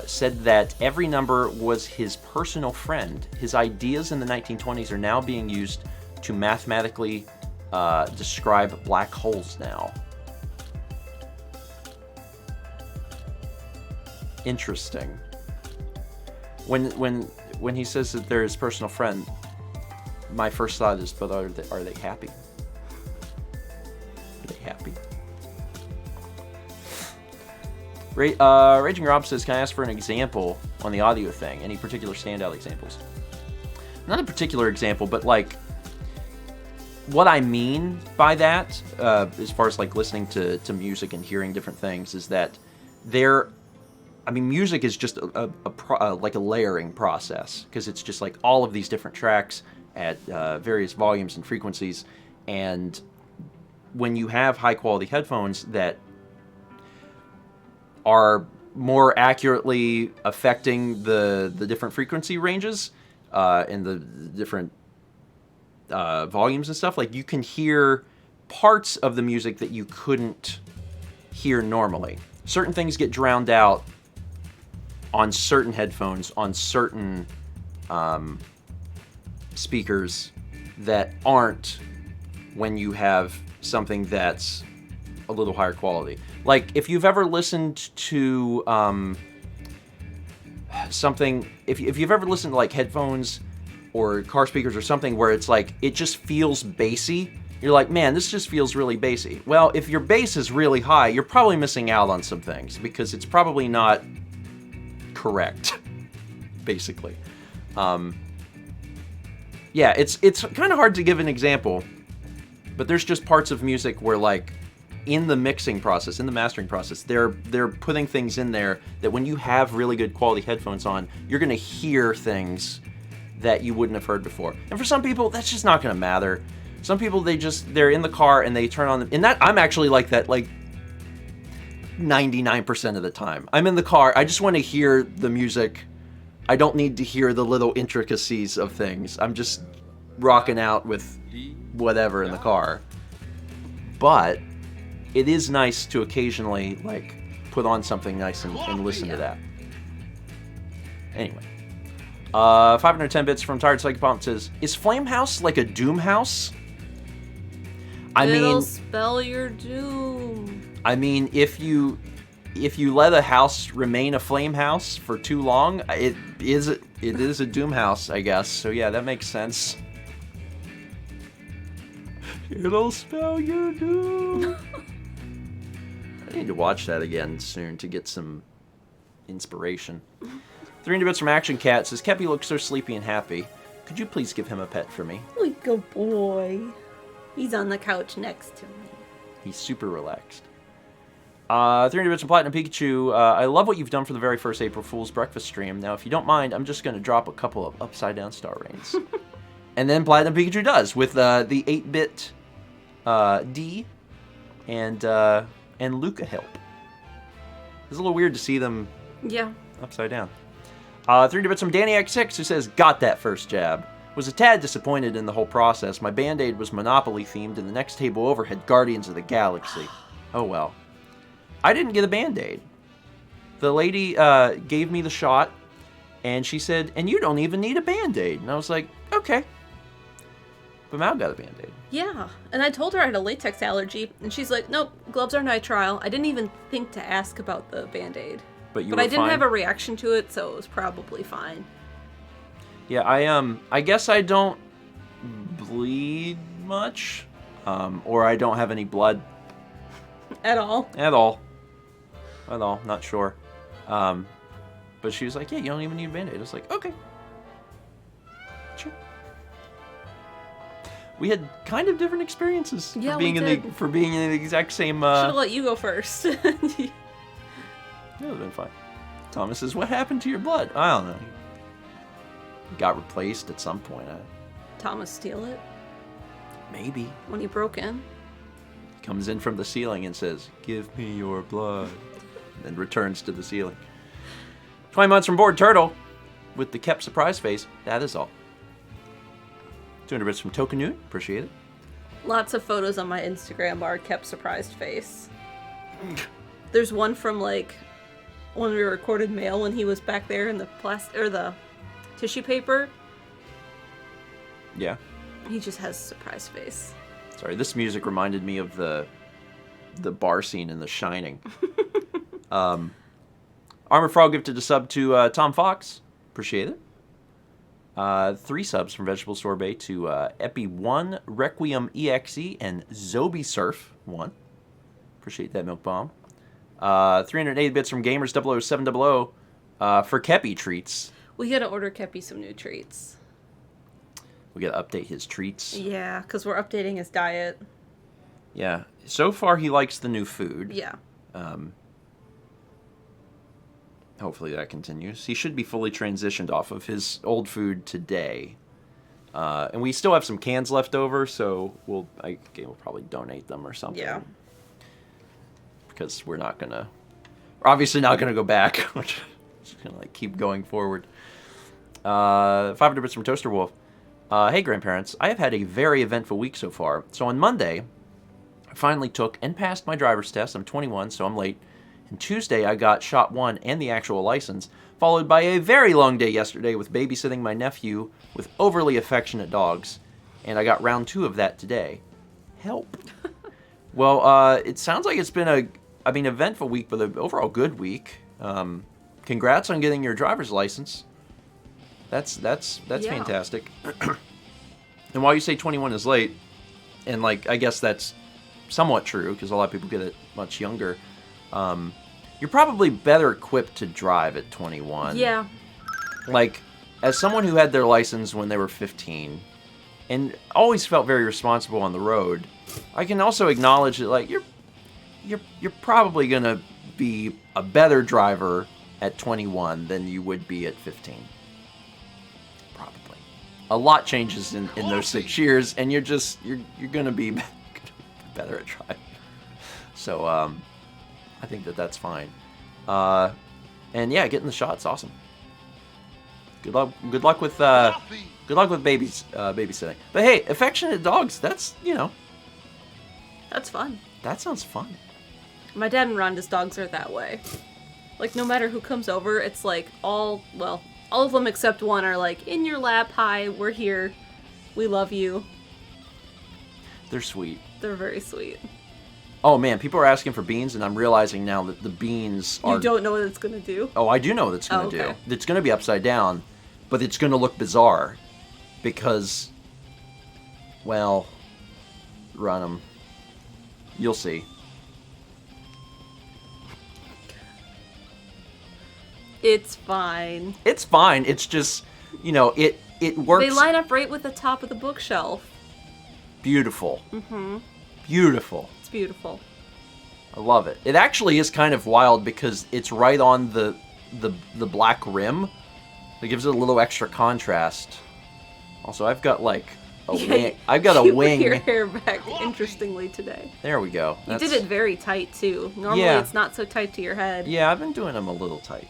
said that every number was his personal friend. His ideas in the 1920s are now being used to mathematically describe black holes now. Interesting. When he says that they're his personal friend, my first thought is, but are they happy? Are they happy? Raging Rob says, can I ask for an example on the audio thing? Any particular standout examples? Not a particular example, but like what I mean by that, as far as like listening to music and hearing different things, is that music is just like a layering process, because it's just like all of these different tracks at various volumes and frequencies, and when you have high quality headphones that are more accurately affecting the different frequency ranges and the different volumes and stuff, like you can hear parts of the music that you couldn't hear normally. Certain things get drowned out on certain headphones, on certain speakers that aren't when you have something that's a little higher quality. Like if you've ever listened to something, if you've ever listened to like headphones or car speakers or something where it's like it just feels bassy, you're like, man, this just feels really bassy. Well, if your bass is really high, you're probably missing out on some things, because it's probably not correct, basically. Yeah, it's kind of hard to give an example, but there's just parts of music where, like, in the mixing process, in the mastering process, they're putting things in there that when you have really good quality headphones on, you're going to hear things that you wouldn't have heard before. And for some people, that's just not going to matter. Some people, they're in the car and they turn on... And that I'm actually like that, like, 99% of the time. I'm in the car, I just want to hear the music. I don't need to hear the little intricacies of things. I'm just rocking out with whatever in the car. But it is nice to occasionally, like, put on something nice and listen to that. Anyway. 510 bits from Tired Psychopomp says, is Flamehouse like a Doom house? It'll spell your doom. I mean, if you let a house remain a flame house for too long, it is a Doom house, I guess. So yeah, that makes sense. It'll spell your doom. I need to watch that again soon to get some inspiration. 300 bits from Action Cat says, Kepi looks so sleepy and happy. Could you please give him a pet for me? Oh, good boy. He's on the couch next to me. He's super relaxed. 300 bits from Platinum Pikachu. I love what you've done for the very first April Fool's breakfast stream. Now, if you don't mind, I'm just going to drop a couple of upside down star rains. And then Platinum Pikachu does with the 8-bit D and Luca help. It's a little weird to see them upside down. 300 bits from DannyX6 who says, got that first jab. Was a tad disappointed in the whole process. My Band-Aid was Monopoly themed and the next table over had Guardians of the Galaxy. Oh well. I didn't get a Band-Aid. The lady gave me the shot and she said, and you don't even need a Band-Aid. And I was like, okay. But Mal got a Band-Aid. Yeah, and I told her I had a latex allergy and she's like, nope, gloves are nitrile. I didn't even think to ask about the Band-Aid. But I didn't have a reaction to it, so it was probably fine. Yeah, I guess I don't bleed much, or I don't have any blood. At all? At all. Not sure. But she was like, yeah, you don't even need a Band-Aid. I was like, okay. Sure. We had kind of different experiences for being in the exact same... Should have let you go first. That would have been fine. Thomas says, what happened to your blood? I don't know. It got replaced at some point. Thomas steal it? Maybe. When he broke in? He comes in from the ceiling and says, give me your blood. And then returns to the ceiling. 20 months from Bored Turtle with the kept surprise face. That is all. 200 bits from Tokanoon. Appreciate it. Lots of photos on my Instagram are kept surprised face. There's one from like when we recorded mail when he was back there in the the tissue paper. Yeah. He just has a surprise face. Sorry, this music reminded me of the bar scene in The Shining. Armor Frog gifted a sub to Tom Fox. Appreciate it. 3 subs from Vegetable Sorbet to Epi1, Requiem EXE, and Zobi Surf 1. Appreciate that, Milk Bomb. 380 bits from Gamers 00700 for Kepi treats. We gotta order Kepi some new treats. We gotta update his treats. Yeah, because we're updating his diet. Yeah. So far, he likes the new food. Yeah. Hopefully that continues. He should be fully transitioned off of his old food today. And we still have some cans left over, so we'll probably donate them or something. Yeah. Because we're obviously not gonna go back. We're just gonna keep going forward. 500 bits from Toaster Wolf. Hey grandparents, I have had a very eventful week so far. So on Monday, I finally took and passed my driver's test. I'm 21, so I'm late. And Tuesday, I got shot 1 and the actual license, followed by a very long day yesterday with babysitting my nephew with overly affectionate dogs. And I got round 2 of that today. Help. Well, it sounds like it's been eventful week, but an overall good week. Congrats on getting your driver's license. That's fantastic. And while you say 21 is late, and I guess that's somewhat true because a lot of people get it much younger. You're probably better equipped to drive at 21. Yeah. As someone who had their license when they were 15, and always felt very responsible on the road, I can also acknowledge that you're probably gonna be a better driver at 21 than you would be at 15. Probably. a lot changes in those 6 years, and you're gonna be better at trying. So I think that's fine. And yeah, getting the shot's awesome. Good luck with babysitting. But hey, affectionate dogs, that's That's fun. that sounds fun. My dad and Rhonda's dogs are that way. Like, no matter who comes over, it's like all of them except one are like, in your lap, hi, we're here. We love you. They're sweet. They're very sweet. Oh man, people are asking for beans, and I'm realizing now that the beans are... You don't know what it's gonna do? Oh, I do know what it's gonna do. Okay. It's gonna be upside down, but it's gonna look bizarre. Because, well, run them. You'll see. It's fine. It's fine. It's just, it works. They line up right with the top of the bookshelf. Beautiful. Mm-hmm. Beautiful. It's beautiful. I love it. It actually is kind of wild because it's right on the black rim. It gives it a little extra contrast. Also, I've got like a wing. I've got a wing. You put your hair back interestingly today. There we go. You did it very tight too. Normally it's not so tight to your head. Yeah, I've been doing them a little tight.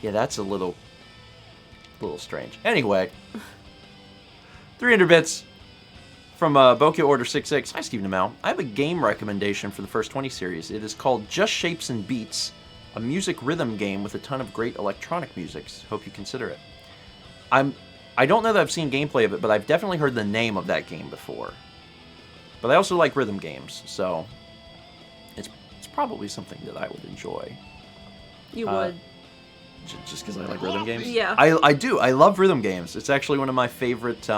Yeah, that's a little strange. Anyway, 300 bits from Bokeh Order 66. Hi, Stephen Amell. I have a game recommendation for the first 20 series. It is called Just Shapes and Beats, a music rhythm game with a ton of great electronic musics. Hope you consider it. I don't know that I've seen gameplay of it, but I've definitely heard the name of that game before. But I also like rhythm games, so it's probably something that I would enjoy. You would. Just because I like rhythm games? Yeah. I do. I love rhythm games. It's actually one of my favorite.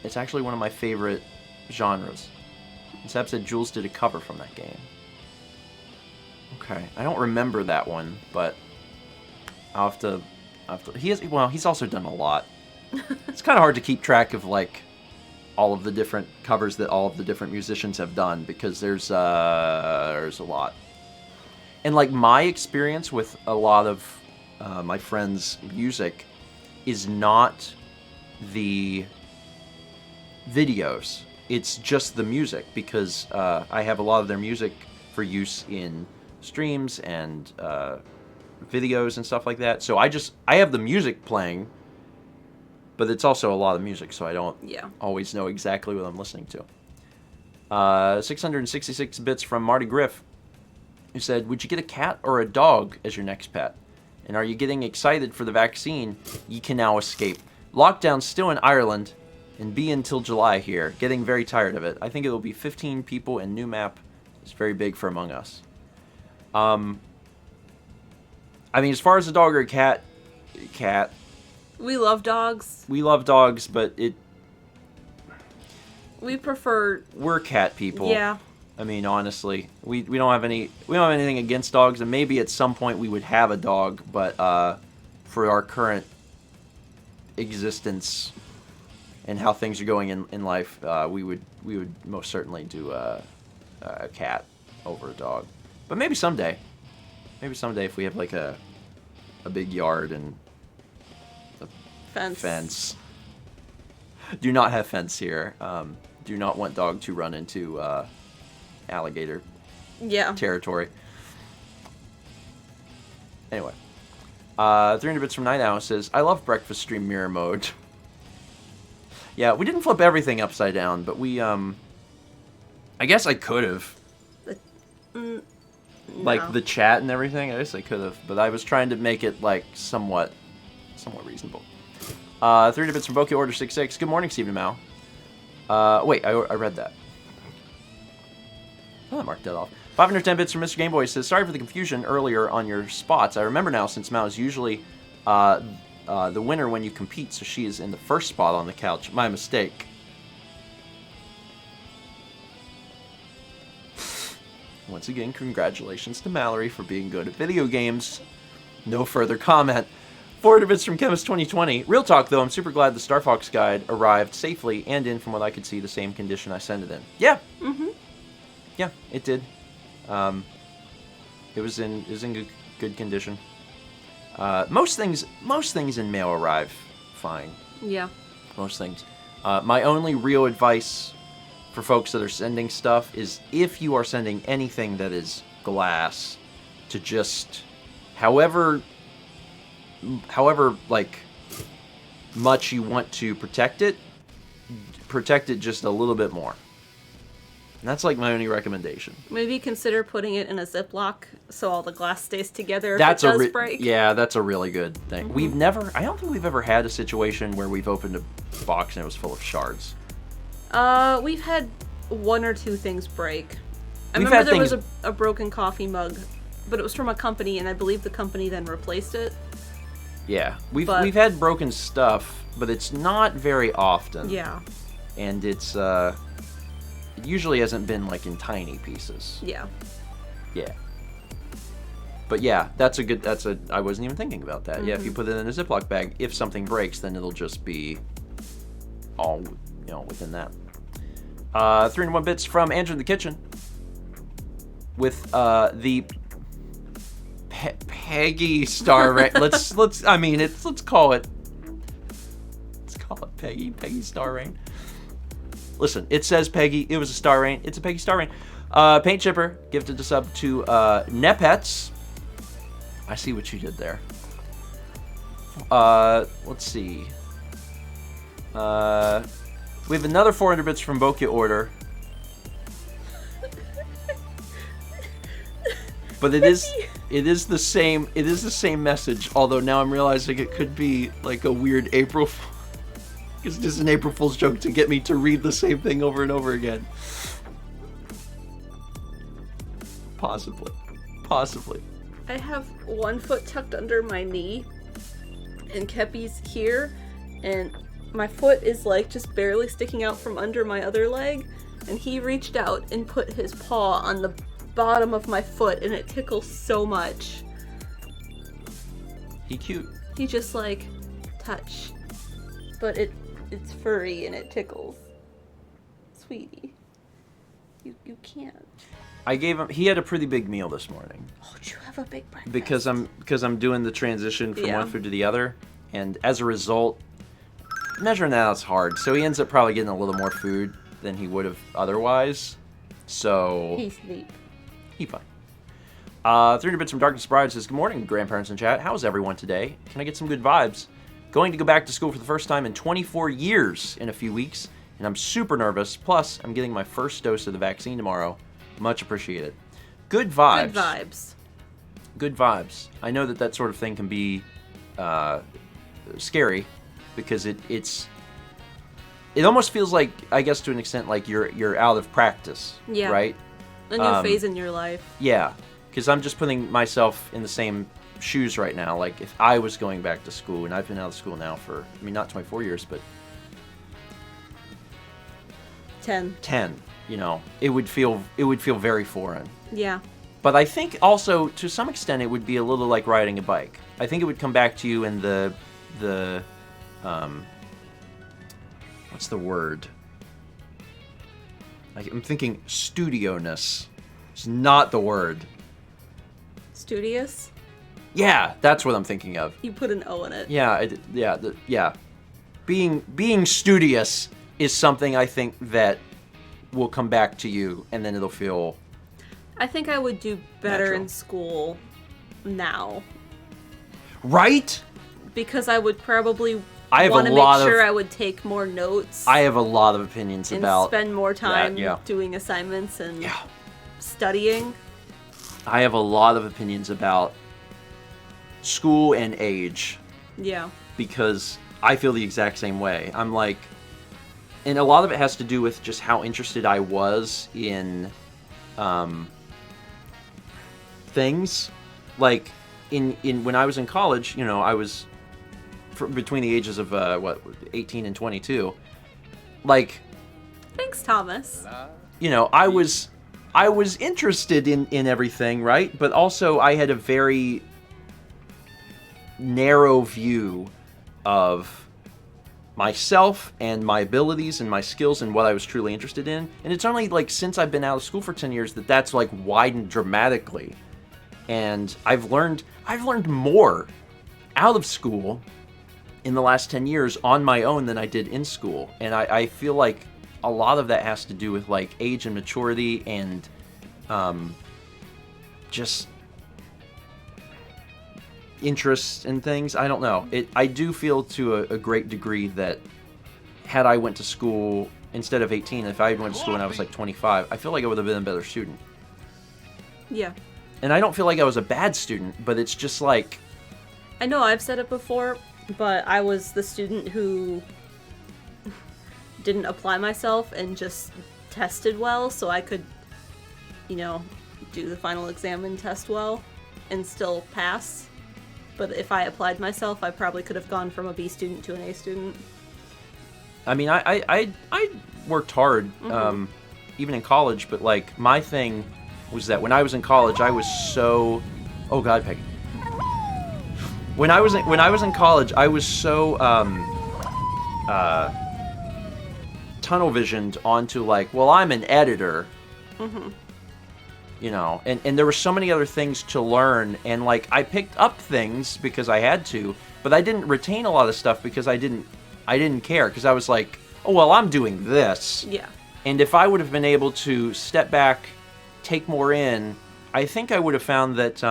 It's actually one of my favorite genres. Seb said Jules did a cover from that game. Okay, I don't remember that one, but I'll have to. He's also done a lot. It's kind of hard to keep track of like all of the different covers that all of the different musicians have done because there's a lot. And like my experience with a lot of my friends' music is not the videos. It's just the music because I have a lot of their music for use in streams and videos and stuff like that. So I have the music playing, but it's also a lot of music, so I don't always know exactly what I'm listening to. 666 bits from Marty Griff, who said, would you get a cat or a dog as your next pet? And are you getting excited for the vaccine? You can now escape. Lockdown's still in Ireland and be until July here. Getting very tired of it. I think it will be 15 people and new map is very big for Among Us. I mean, as far as a dog or a cat. We love dogs. We love dogs, but we prefer... We're cat people. Yeah. I mean, honestly, we don't have anything against dogs, and maybe at some point we would have a dog, but for our current existence and how things are going in life, we would most certainly do a cat over a dog. But maybe someday if we have like a big yard and a fence. Do not have fence here. Do not want dog to run into alligator territory. Anyway, 300 bits from Night Owl says, I love breakfast stream mirror mode. Yeah, we didn't flip everything upside down, but we I guess I could have. Like the chat and everything, I guess I could have, but I was trying to make it like somewhat reasonable. 300 bits from Bokeh Order 66. Good morning, Stephen Mao. Wait, I read that. Oh, I marked that off. 510 bits from Mr. Gameboy says, sorry for the confusion earlier on your spots. I remember now since Mao is usually the winner when you compete, so she is in the first spot on the couch. My mistake. Once again, congratulations to Mallory for being good at video games. No further comment. 400 bits from Chemist 2020. Real talk, though, I'm super glad the Star Fox guide arrived safely and in, from what I could see, the same condition I sent it in. Yeah. Mm-hmm. Yeah, it did. It was in good condition. Most things in mail arrive fine. Yeah. Most things. My only real advice for folks that are sending stuff is if you are sending anything that is glass, to just, however like much you want to protect it just a little bit more. And that's like my only recommendation. Maybe consider putting it in a Ziploc so all the glass stays together if That's it does break. Yeah, that's a really good thing. I don't think we've ever had a situation where we've opened a box and it was full of shards. We've had one or two things break. I We've remember had there was things- a broken coffee mug, but it was from a company, and I believe the company then replaced it. Yeah, But- we've had broken stuff, but it's not very often. Yeah. And it's it usually hasn't been like in tiny pieces. Yeah. Yeah. But yeah, I wasn't even thinking about that. Yeah, if you put it in a Ziploc bag, if something breaks, then it'll just be all, within that. 3-1 bits from Andrew in the kitchen with the Peggy Star Rain. Let's call it Peggy Star Rain. Listen, it says Peggy. It was a Star Rain. It's a Peggy Star Rain. Paint Chipper gifted a sub to Nepets. I see what you did there. Let's see. We have another 400 bits from Bokia Order. But it is the same message, although now I'm realizing it could be like a weird April Fool. It's just an April Fool's joke to get me to read the same thing over and over again. Possibly. I have one foot tucked under my knee, and Kepi's here, and my foot is like just barely sticking out from under my other leg, and he reached out and put his paw on the bottom of my foot, and it tickles so much. He cute. He just like touch, but it's furry and it tickles. Sweetie, you can't. I gave him. He had a pretty big meal this morning. Oh, did you have a big breakfast? Because I'm doing the transition from Yeah. one food to the other, and as a result, measuring that out's hard. So he ends up probably getting a little more food than he would have otherwise. So He sleep. he fine. 300 bits from Darkness Bride says, "Good morning, grandparents in chat. How's everyone today? Can I get some good vibes? Going to go back to school for the first time in 24 years in a few weeks, and I'm super nervous. Plus, I'm getting my first dose of the vaccine tomorrow. Much appreciated. Good vibes. Good vibes. Good vibes. I know that sort of thing can be scary because it almost feels like, I guess to an extent, like you're out of practice. Yeah. Right? A new phase in your life. Yeah. Because I'm just putting myself in the same shoes right now. Like if I was going back to school, and I've been out of school now for, not 24 years, but 10. It would feel very foreign. Yeah. But I think also, to some extent, it would be a little like riding a bike. I think it would come back to you in the what's the word? I'm thinking studio-ness. It's not the word. Studious? Yeah, that's what I'm thinking of. You put an O in it. Yeah. Being studious is something I think that will come back to you, and then it'll feel... I think I would do better Natural. in school now. Right? Because I would probably I have want a to lot make sure of- I would take more notes. I have a lot of opinions and about spend more time that, yeah. doing assignments and Yeah. studying. I have a lot of opinions about school and age Yeah. because I feel the exact same way. I'm like, and a lot of it has to do with just how interested I was in things. Like in when I was in college, I was between the ages of 18 and 22. Like, Thanks, Thomas. I was interested in everything, right? But also I had a very narrow view of myself and my abilities and my skills and what I was truly interested in. And it's only like since I've been out of school for 10 years that's like widened dramatically. And I've learned more out of school in the last 10 years on my own than I did in school. And I feel like a lot of that has to do with like age and maturity and just interests in things. I don't know. I do feel to a great degree that had I went to school instead of 18, if I went to school when I was like 25, I feel like I would have been a better student. Yeah. And I don't feel like I was a bad student, but it's just like... I know I've said it before, but I was the student who didn't apply myself and just tested well so I could, you know, do the final exam and test well and still pass. But if I applied myself, I probably could have gone from a B student to an A student. I mean, I worked hard, even in college, but like my thing was that when I was in college, I was so... Oh God, Peggy. When I was in college, I was so tunnel visioned onto like, well, I'm an editor. You know, and there were so many other things to learn, and like I picked up things because I had to, but I didn't retain a lot of stuff because I didn't care, because I was like, oh well, I'm doing this. Yeah. And if I would have been able to step back, take more in, I think I would have found that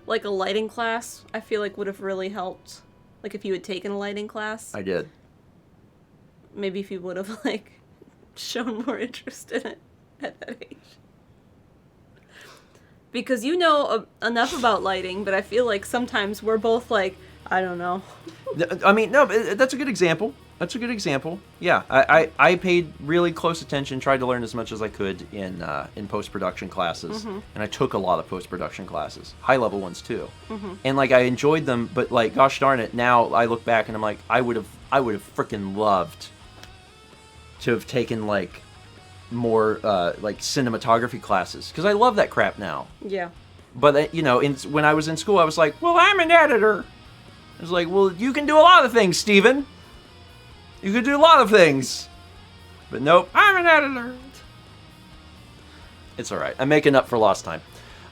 like a lighting class, I feel like would have really helped. Like if you had taken a lighting class. I did. Maybe if you would have like shown more interest in it at that age. Because you know enough about lighting, but I feel like sometimes we're both like, I don't know. I mean, no, that's a good example. That's a good example. Yeah, I paid really close attention, tried to learn as much as I could in post-production classes, and I took a lot of post-production classes, high-level ones too. And like I enjoyed them, but like gosh darn it, now I look back and I'm like, I would have freaking loved to have taken like more like cinematography classes, because I love that crap now. Yeah. But you know, when I was in school, I was like, well, I'm an editor. I was like, well, you can do a lot of things, Steven. You could do a lot of things. But nope, I'm an editor. It's alright. I'm making up for lost time.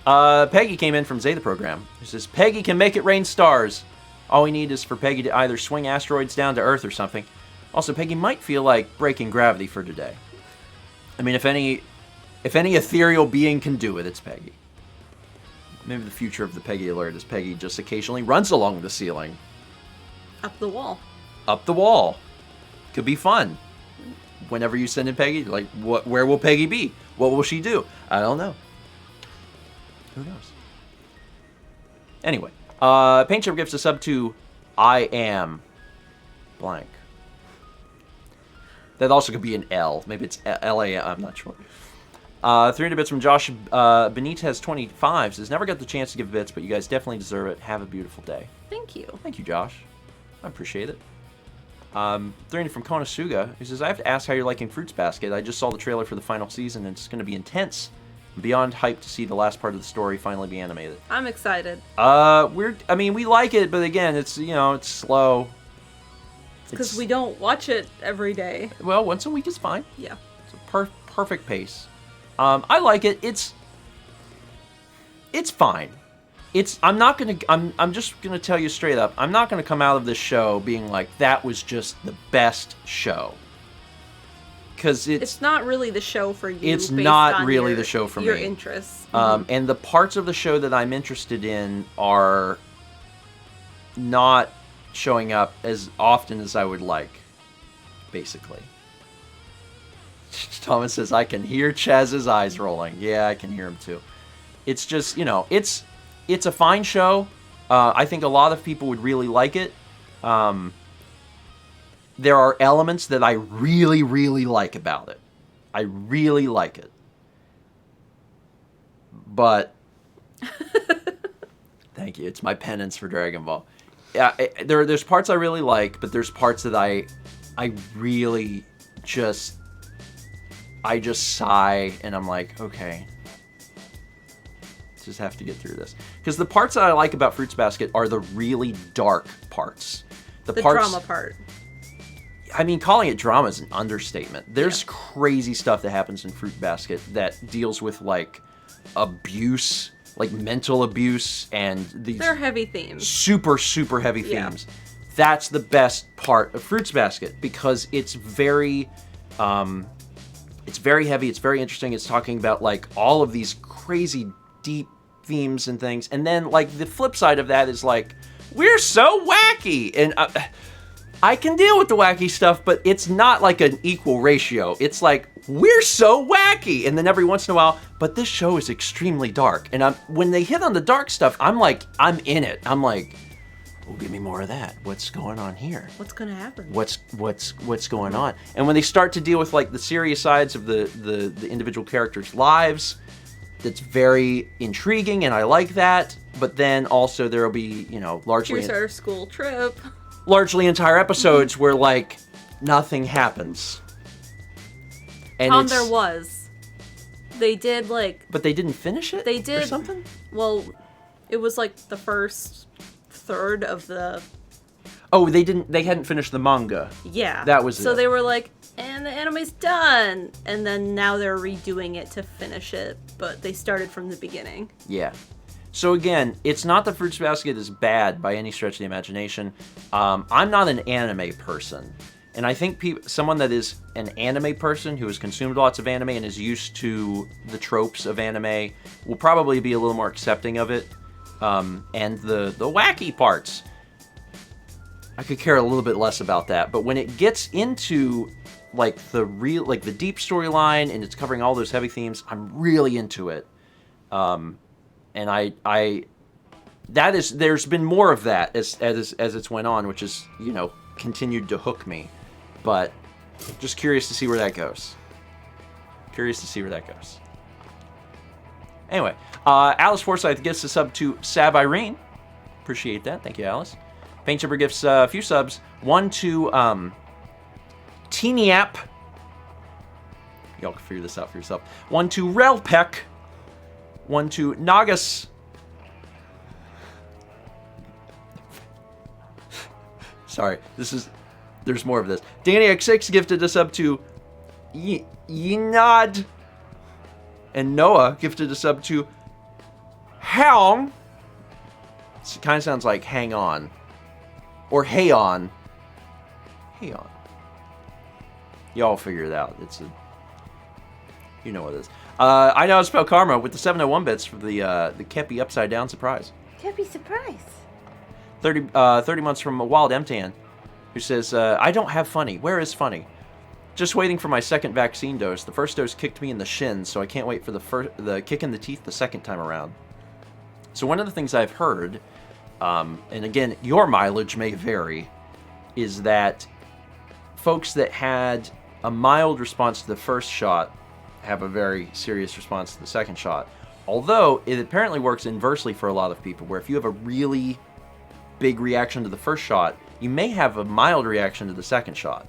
Peggy came in from Zeta Program. She says, Peggy can make it rain stars. All we need is for Peggy to either swing asteroids down to Earth or something. Also, Peggy might feel like breaking gravity for today. I mean, if any ethereal being can do it, it's Peggy. Maybe the future of the Peggy alert is Peggy just occasionally runs along the ceiling. Up the wall. Up the wall. Could be fun. Whenever you send in Peggy, like, where will Peggy be? What will she do? I don't know. Who knows? Anyway, Paint Shop gives a sub to I am blank. That also could be an L. Maybe it's L-A-M. I'm not sure. 300 bits from Josh Benitez 25 says, never got the chance to give bits, but you guys definitely deserve it. Have a beautiful day. Thank you. Thank you, Josh. I appreciate it. 300 from Konosuga, who says, I have to ask how you're liking Fruits Basket. I just saw the trailer for the final season, and it's going to be intense. I'm beyond hyped to see the last part of the story finally be animated. I'm excited. We like it, but again, it's slow. Because we don't watch it every day. Well, once a week is fine. Yeah. It's a perfect pace. I like it. It's fine. I'm just gonna tell you straight up. I'm not gonna come out of this show being like, that was just the best show. Because it's not really the show for you. It's not really the show for me. Your interests. And the parts of the show that I'm interested in are not showing up as often as I would like, basically. Thomas says, I can hear Chaz's eyes rolling. Yeah, I can hear him too. It's just, it's a fine show. I think a lot of people would really like it. There are elements that I really, really like about it. I really like it. But thank you. It's my penance for Dragon Ball. Yeah, there's parts I really like, but there's parts that I really just sigh, and I'm like, okay, just have to get through this. Because the parts that I like about Fruits Basket are the really dark parts. The parts, drama part. I mean, calling it drama is an understatement. There's crazy stuff that happens in Fruit Basket that deals with, like, abuse, like mental abuse, and these... They're heavy themes. Super, super heavy themes. That's the best part of Fruits Basket because it's very heavy. It's very interesting. It's talking about like all of these crazy deep themes and things. And then like the flip side of that is like, we're so wacky. And I can deal with the wacky stuff, but it's not like an equal ratio. It's like, we're so wacky. And then every once in a while, but this show is extremely dark. And when they hit on the dark stuff, I'm like, I'm in it. I'm like, oh, give me more of that. What's going on here? What's gonna happen? What's going on? And when they start to deal with like the serious sides of the individual characters' lives, it's very intriguing, and I like that. But then also there'll be, largely Here's our school trip. Largely entire episodes where like nothing happens. And there was. They did like. But they didn't finish it. They did or something. Well, it was like the first third of the. Oh, they didn't. They hadn't finished the manga. Yeah. That was so it. they were like, and the anime's done, and then now they're redoing it to finish it, but they started from the beginning. Yeah. So again, it's not that Fruits Basket is bad by any stretch of the imagination. I'm not an anime person. And I think someone that is an anime person who has consumed lots of anime and is used to the tropes of anime will probably be a little more accepting of it. And the wacky parts, I could care a little bit less about that. But when it gets into like the deep storyline and it's covering all those heavy themes, I'm really into it. And there's been more of that as it's went on, which is, continued to hook me. But just curious to see where that goes. Anyway, Alice Forsyth gifts a sub to Sab Irene. Appreciate that. Thank you, Alice. Paint Chipper gifts a few subs. One to Teeny App. Y'all can figure this out for yourself. One to Relpeck. One to Nagas. Sorry, there's more of this. Danny X6 gifted a sub to Yinad. And Noah gifted a sub to Hound. It kind of sounds like hang on. Or hey on. Hey on. Y'all figure it out. You know what it is. I know how to spell karma with the 701 bits for the Kepi upside down surprise. Kepi surprise. 30 months from a Wild Mtan, who says, I don't have funny. Where is funny? Just waiting for my second vaccine dose. The first dose kicked me in the shins, so I can't wait for the kick in the teeth the second time around. So one of the things I've heard, and again, your mileage may vary, is that folks that had a mild response to the first shot have a very serious response to the second shot. Although, it apparently works inversely for a lot of people, where if you have a really big reaction to the first shot, you may have a mild reaction to the second shot.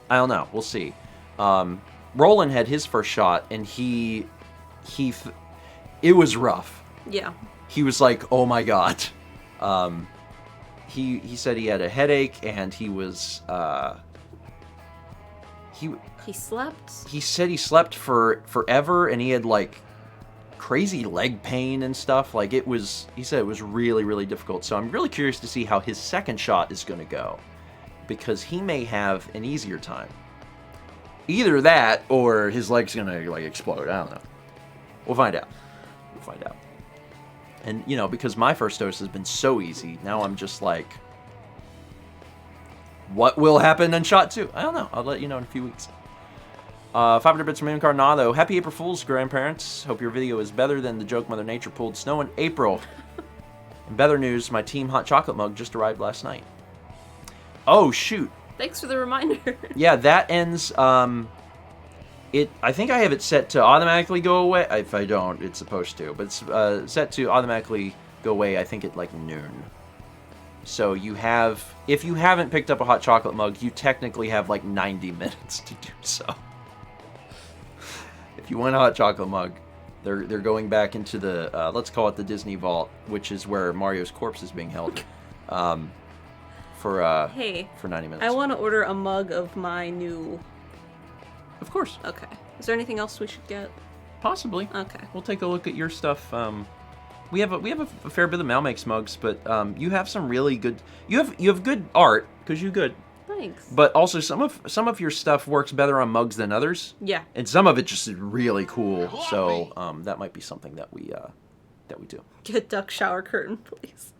I don't know. We'll see. Roland had his first shot, and it was rough. Yeah. He was like, oh my god. He said he had a headache, and he was, He slept? He said he slept for forever, and he had, like, crazy leg pain and stuff. Like, he said it was really, really difficult. So I'm really curious to see how his second shot is going to go, because he may have an easier time. Either that, or his leg's going to, like, explode. I don't know. We'll find out. And, because my first dose has been so easy, now I'm just like, what will happen in shot 2? I don't know. I'll let you know in a few weeks. 500 bits from Incarnado. Happy April Fool's, grandparents. Hope your video is better than the joke Mother Nature pulled snow in April. In better news, my Team Hot Chocolate mug just arrived last night. Oh, shoot. Thanks for the reminder. Yeah, that ends, I think I have it set to automatically go away. If I don't, it's supposed to. But it's set to automatically go away, I think, at, like, noon. So if you haven't picked up a hot chocolate mug, you technically have, like, 90 minutes to do so. If you want a hot chocolate mug, they're going back into the, let's call it the Disney Vault, which is where Mario's corpse is being held, for 90 minutes. I want to order a mug of my new... Of course. Okay. Is there anything else we should get? Possibly. Okay. We'll take a look at your stuff we have a fair bit of Mal Makes mugs, but you have some really good. You have good art because you're good. Thanks. But also some of your stuff works better on mugs than others. Yeah. And some of it just is really cool. So that might be something that we do. Get duck shower curtain, please.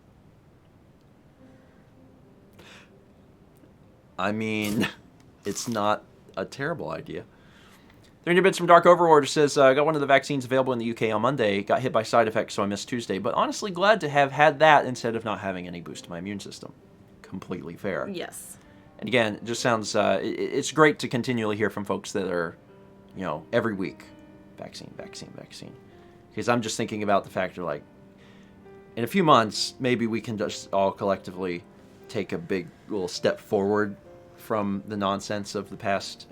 I mean, it's not a terrible idea. 300 Bits from Dark Overlord says, I got one of the vaccines available in the UK on Monday. Got hit by side effects, so I missed Tuesday. But honestly, glad to have had that instead of not having any boost to my immune system. Completely fair. Yes. And again, it just sounds, it's great to continually hear from folks that are, every week, vaccine. Because I'm just thinking about the fact that, like, in a few months, maybe we can just all collectively take a big little step forward from the nonsense of the past,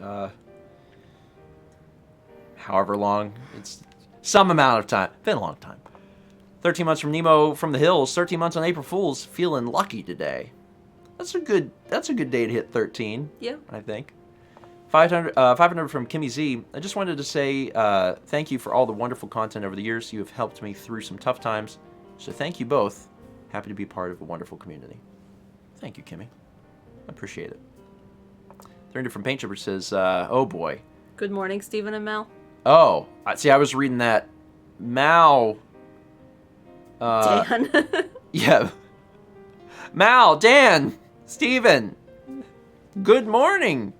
however long. It's some amount of time. Been a long time. 13 months from Nemo from the Hills. 13 months on April Fool's. Feeling lucky today. That's a good day to hit 13. Yeah. I think. 500 from Kimmy Z. I just wanted to say thank you for all the wonderful content over the years. You have helped me through some tough times. So thank you both. Happy to be part of a wonderful community. Thank you, Kimmy. I appreciate it. 300 from Paint Chipper says, oh boy. Good morning, Stephen and Mel. Oh, see, I was reading that. Mal. Dan. Yeah. Mal, Dan, Steven. Good morning.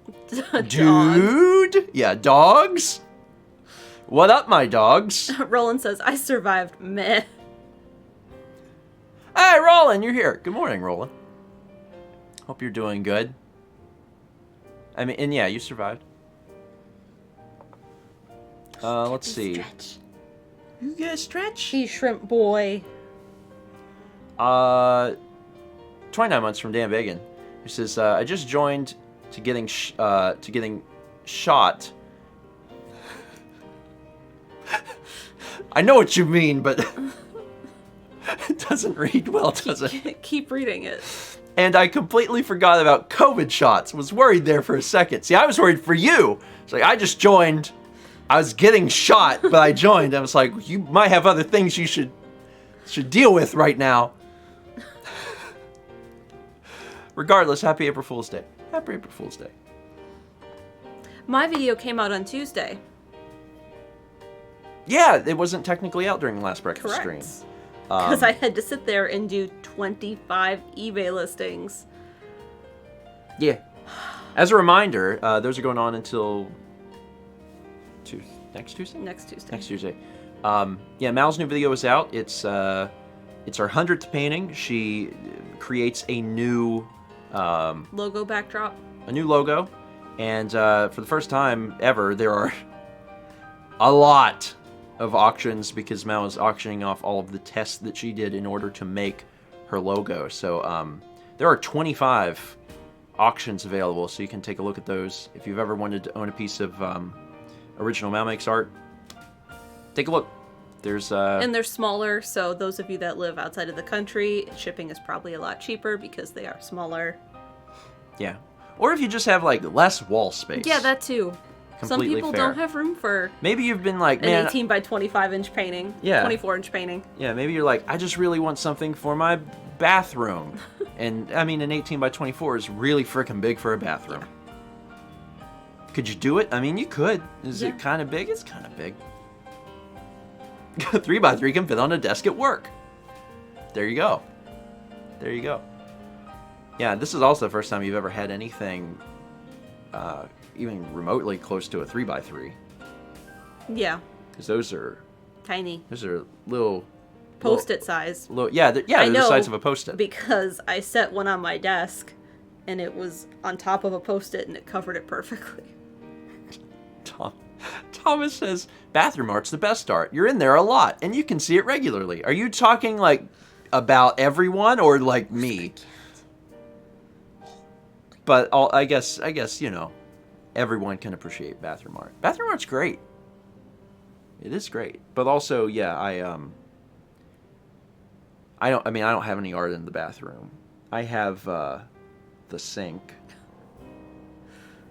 Dude. Yeah, dogs. What up, my dogs? Roland says, I survived. Meh. Hey, Roland, you're here. Good morning, Roland. Hope you're doing good. I mean, and yeah, you survived. Let's see. Stretch. You get a stretch? Hey, shrimp boy. 29 months from Dan Bacon, who says, I just joined to getting shot. I know what you mean, but it doesn't read well, does it? Keep reading it. And I completely forgot about COVID shots. Was worried there for a second. See, I was worried for you. It's like, I just joined. I was getting shot, but I joined. I was like, you might have other things you should deal with right now. Regardless, happy April Fool's Day. Happy April Fool's Day. My video came out on Tuesday. Yeah, it wasn't technically out during the last breakfast Correct. stream. Because I had to sit there and do 25 eBay listings. Yeah. As a reminder, those are going on until next Tuesday? Next Tuesday. Next Tuesday. Yeah, Mal's new video is out. It's her 100th painting. She creates a new Logo backdrop. a new logo, and for the first time ever, there are a lot of auctions because Mal is auctioning off all of the tests that she did in order to make her logo. So there are 25 auctions available, so you can take a look at those. If you've ever wanted to own a piece of original Mal Makes art, take a look. There's And they're smaller, so those of you that live outside of the country, shipping is probably a lot cheaper because they are smaller. yeah. Or if you just have like less wall space. Yeah, that too. Some Completely people fair. don't have room for Maybe you've been like, an man, 18 by 25 inch painting. Yeah. 24 inch painting. yeah, maybe you're like, I just really want something for my bathroom. And I mean, an 18 by 24 is really freaking big for a bathroom. Could you do it? I mean, you could. Is Yeah. it kind of big? It's kind of big. 3 by 3 can fit on a desk at work. There you go. There you go. Yeah, this is also the first time you've ever had anything even remotely close to a 3 by 3. Yeah. Because those are Tiny. little Post-it size. yeah, they're I the know, size of a post-it. Because I set one on my desk and it was on top of a post-it and it covered it perfectly. Thomas says, bathroom art's the best art. You're in there a lot, and you can see it regularly. Are you talking, like, about everyone, or, like, me? But, I guess, you know, everyone can appreciate bathroom art. Bathroom art's great. It is great. But also, yeah, I don't have any art in the bathroom. I have, the sink.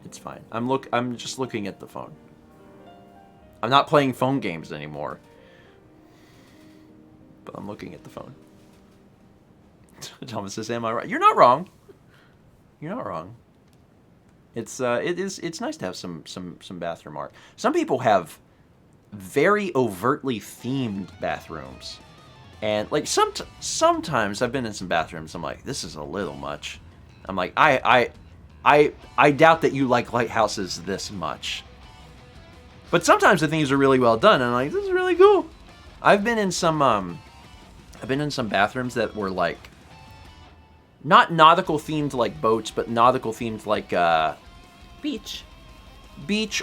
It's fine. I'm just looking at the phone. I'm not playing phone games anymore. but I'm looking at the phone. Thomas says, "Am I right?" You're not wrong. You're not wrong. It's nice to have some bathroom art. Some people have very overtly themed bathrooms, and like sometimes I've been in some bathrooms. I'm like, this is a little much. I'm like, I doubt that you like lighthouses this much. But sometimes the things are really well done, and I'm like, this is really cool. I've been in some bathrooms that were like not nautical themed like boats, but nautical themed like beach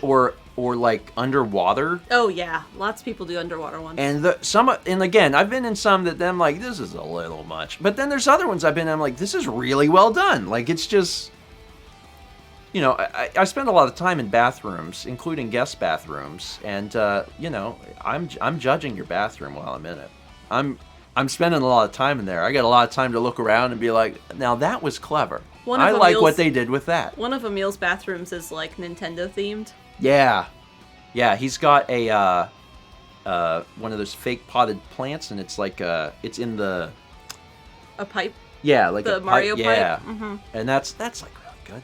or like underwater. Oh yeah, lots of people do underwater ones. And and again, I've been in some that I'm like, this is a little much. But then there's other ones I've been in, I'm like, this is really well done. Like, it's just, you know, I spend a lot of time in bathrooms, including guest bathrooms, and you know, I'm judging your bathroom while I'm in it. I'm spending a lot of time in there. I got a lot of time to look around and be like, now that was clever. I like what they did with that. One of Emil's bathrooms is like Nintendo themed. Yeah, he's got a one of those fake potted plants, and it's like it's in a pipe. Yeah, like the a Mario pipe. pipe. Yeah, Mm-hmm. and that's like really good.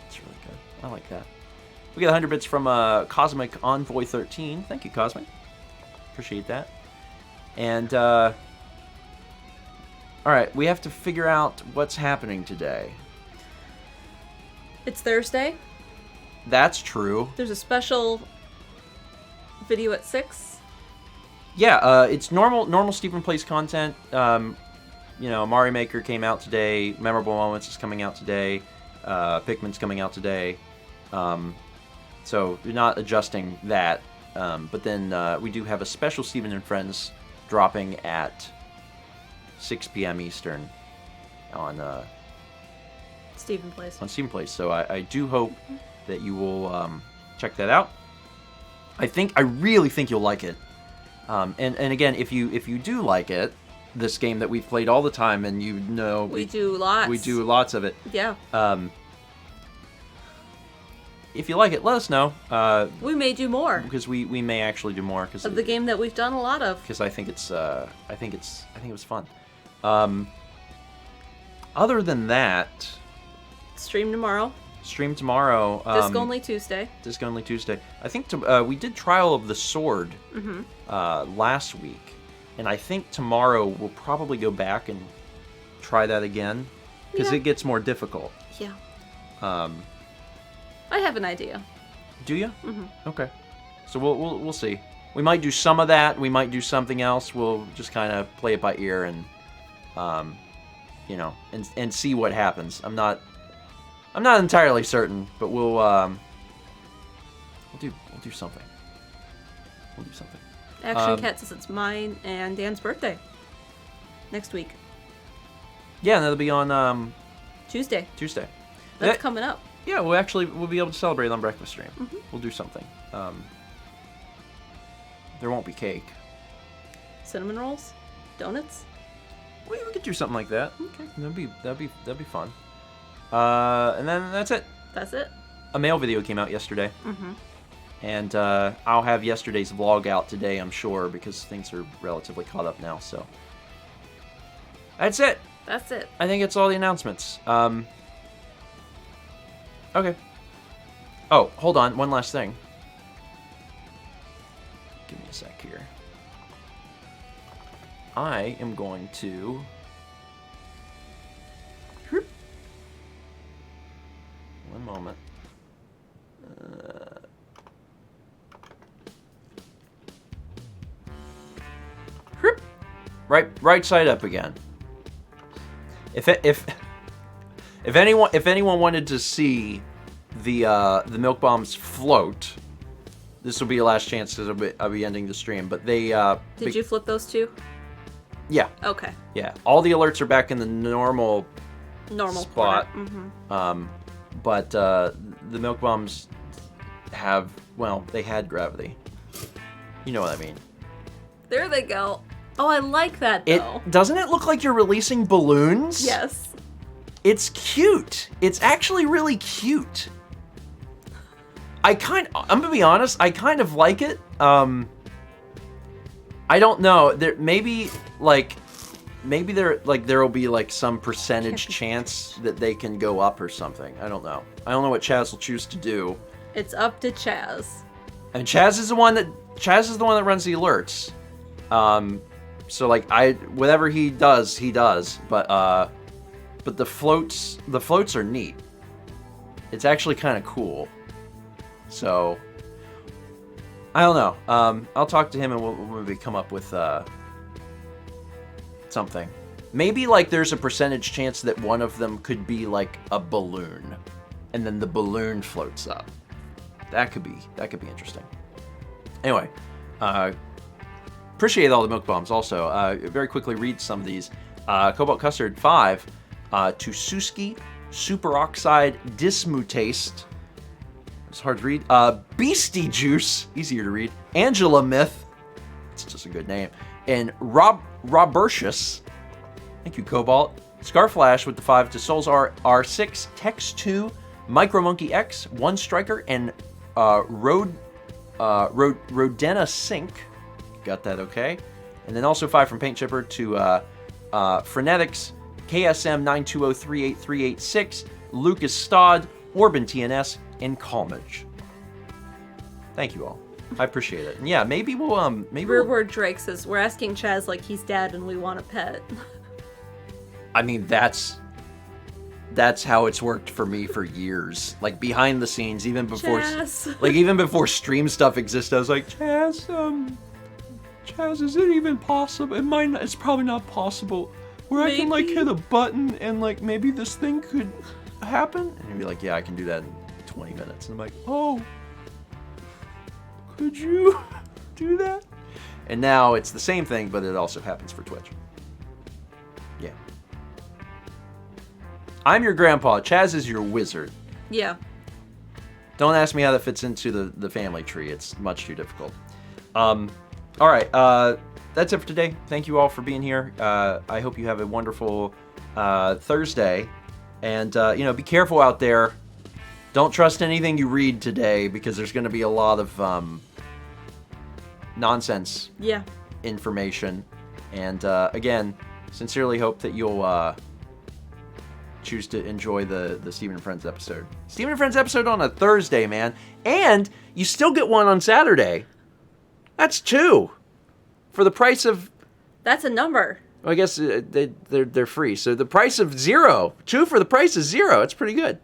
It's really good. I like that. We got 100 bits from Cosmic Envoy 13. Thank you, Cosmic. Appreciate that. And all right, we have to figure out what's happening today. It's Thursday. That's true. There's a special video at 6. Yeah, it's normal Stephen Plays content. You know, Mario Maker came out today. Memorable Moments is coming out today. Pikmin's coming out today. So you're not adjusting that. But then we do have a special Stephen and Friends dropping at 6 p.m. Eastern on Stephen Plays. On Stephen Plays. So I do hope that you will check that out. I really think you'll like it. And again, if you do like it, this game that we've played all the time, and you know we do lots of it. Yeah. If you like it, let us know. We may do more because we may actually do more of the game that we've done a lot of. Because I think it was fun. Other than that, stream tomorrow. Disc Only Tuesday. Disc Only Tuesday. I think we did Trial of the Sword last week, and I think tomorrow we'll probably go back and try that again because it gets more difficult. Yeah. I have an idea. Do you? Mm-hmm. Okay. So we'll see. We might do some of that. We might do something else. We'll just kind of play it by ear and, you know, and see what happens. I'm not entirely certain, but we'll do something. We'll do something. Action Cat says it's mine and Dan's birthday next week. Yeah, and that'll be on Tuesday. That's coming up. Yeah, we'll be able to celebrate on breakfast stream. Mm-hmm. We'll do something. There won't be cake. Cinnamon rolls, donuts. We could do something like that. Okay, that'd be fun. And then that's it. That's it. A mail video came out yesterday. Mm-hmm. And I'll have yesterday's vlog out today, I'm sure, because things are relatively caught up now. So that's it. I think it's all the announcements. Okay. Oh, hold on. One last thing. Give me a sec here. I am going to... One moment. Right side up again. If anyone wanted to see the milk bombs float, this will be your last chance because I'll be ending the stream. But they did you flip those two? Yeah. Okay. Yeah. All the alerts are back in the normal spot. Mm-hmm. But the milk bombs they had gravity. You know what I mean. There they go. Oh, I like that though. Doesn't it look like you're releasing balloons? Yes. It's cute. It's actually really cute. I'm gonna be honest, I kind of like it. I I don't know. Maybe there will be like some percentage chance that they can go up or something. I don't know. I don't know what Chaz will choose to do. It's up to Chaz. And Chaz is the one that runs the alerts. So like whatever he does. But the floats are neat. It's actually kind of cool. So I don't know. I'll talk to him and we'll maybe come up with something. Maybe like there's a percentage chance that one of them could be like a balloon, and then the balloon floats up. That could be interesting. Anyway, appreciate all the milk bombs. Also, very quickly read some of these. Cobalt Custard 5, Tususki Superoxide Dismutase. It's hard to read. Beastie Juice, easier to read. Angela Myth, it's just a good name. And Robertius, thank you, Cobalt. Scarflash with the 5 to Souls R6, Tex 2, Micro Monkey X, One Striker, and Rodena Sync. Got that okay. And then also 5 from Paint Chipper to Frenetics, KSM 920383886, Lucas Stodd, Orban TNS, and Calmage. Thank you all. I appreciate it. And yeah, maybe we'll Rearward Drake says we're asking Chaz like he's dad and we want a pet. I mean, that's how it's worked for me for years. Like behind the scenes, even before even before stream stuff existed, I was like, Chaz, is it even possible? It's probably not possible. Where I can like hit a button and like maybe this thing could happen? And he'd be like, yeah, I can do that in 20 minutes. And I'm like, oh, could you do that? And now it's the same thing, but it also happens for Twitch. Yeah. I'm your grandpa. Chaz is your wizard. Yeah. Don't ask me how that fits into the family tree. It's much too difficult. All right. That's it for today. Thank you all for being here. I hope you have a wonderful Thursday. And, be careful out there. Don't trust anything you read today because there's going to be a lot of nonsense information. And, again, sincerely hope that you'll choose to enjoy the Stephen and Friends episode. Stephen and Friends episode on a Thursday, man. And you still get one on Saturday. That's 2. For the price of... That's a number. Well, I guess they're free. So the price of 0. 2 for the price of 0. It's pretty good.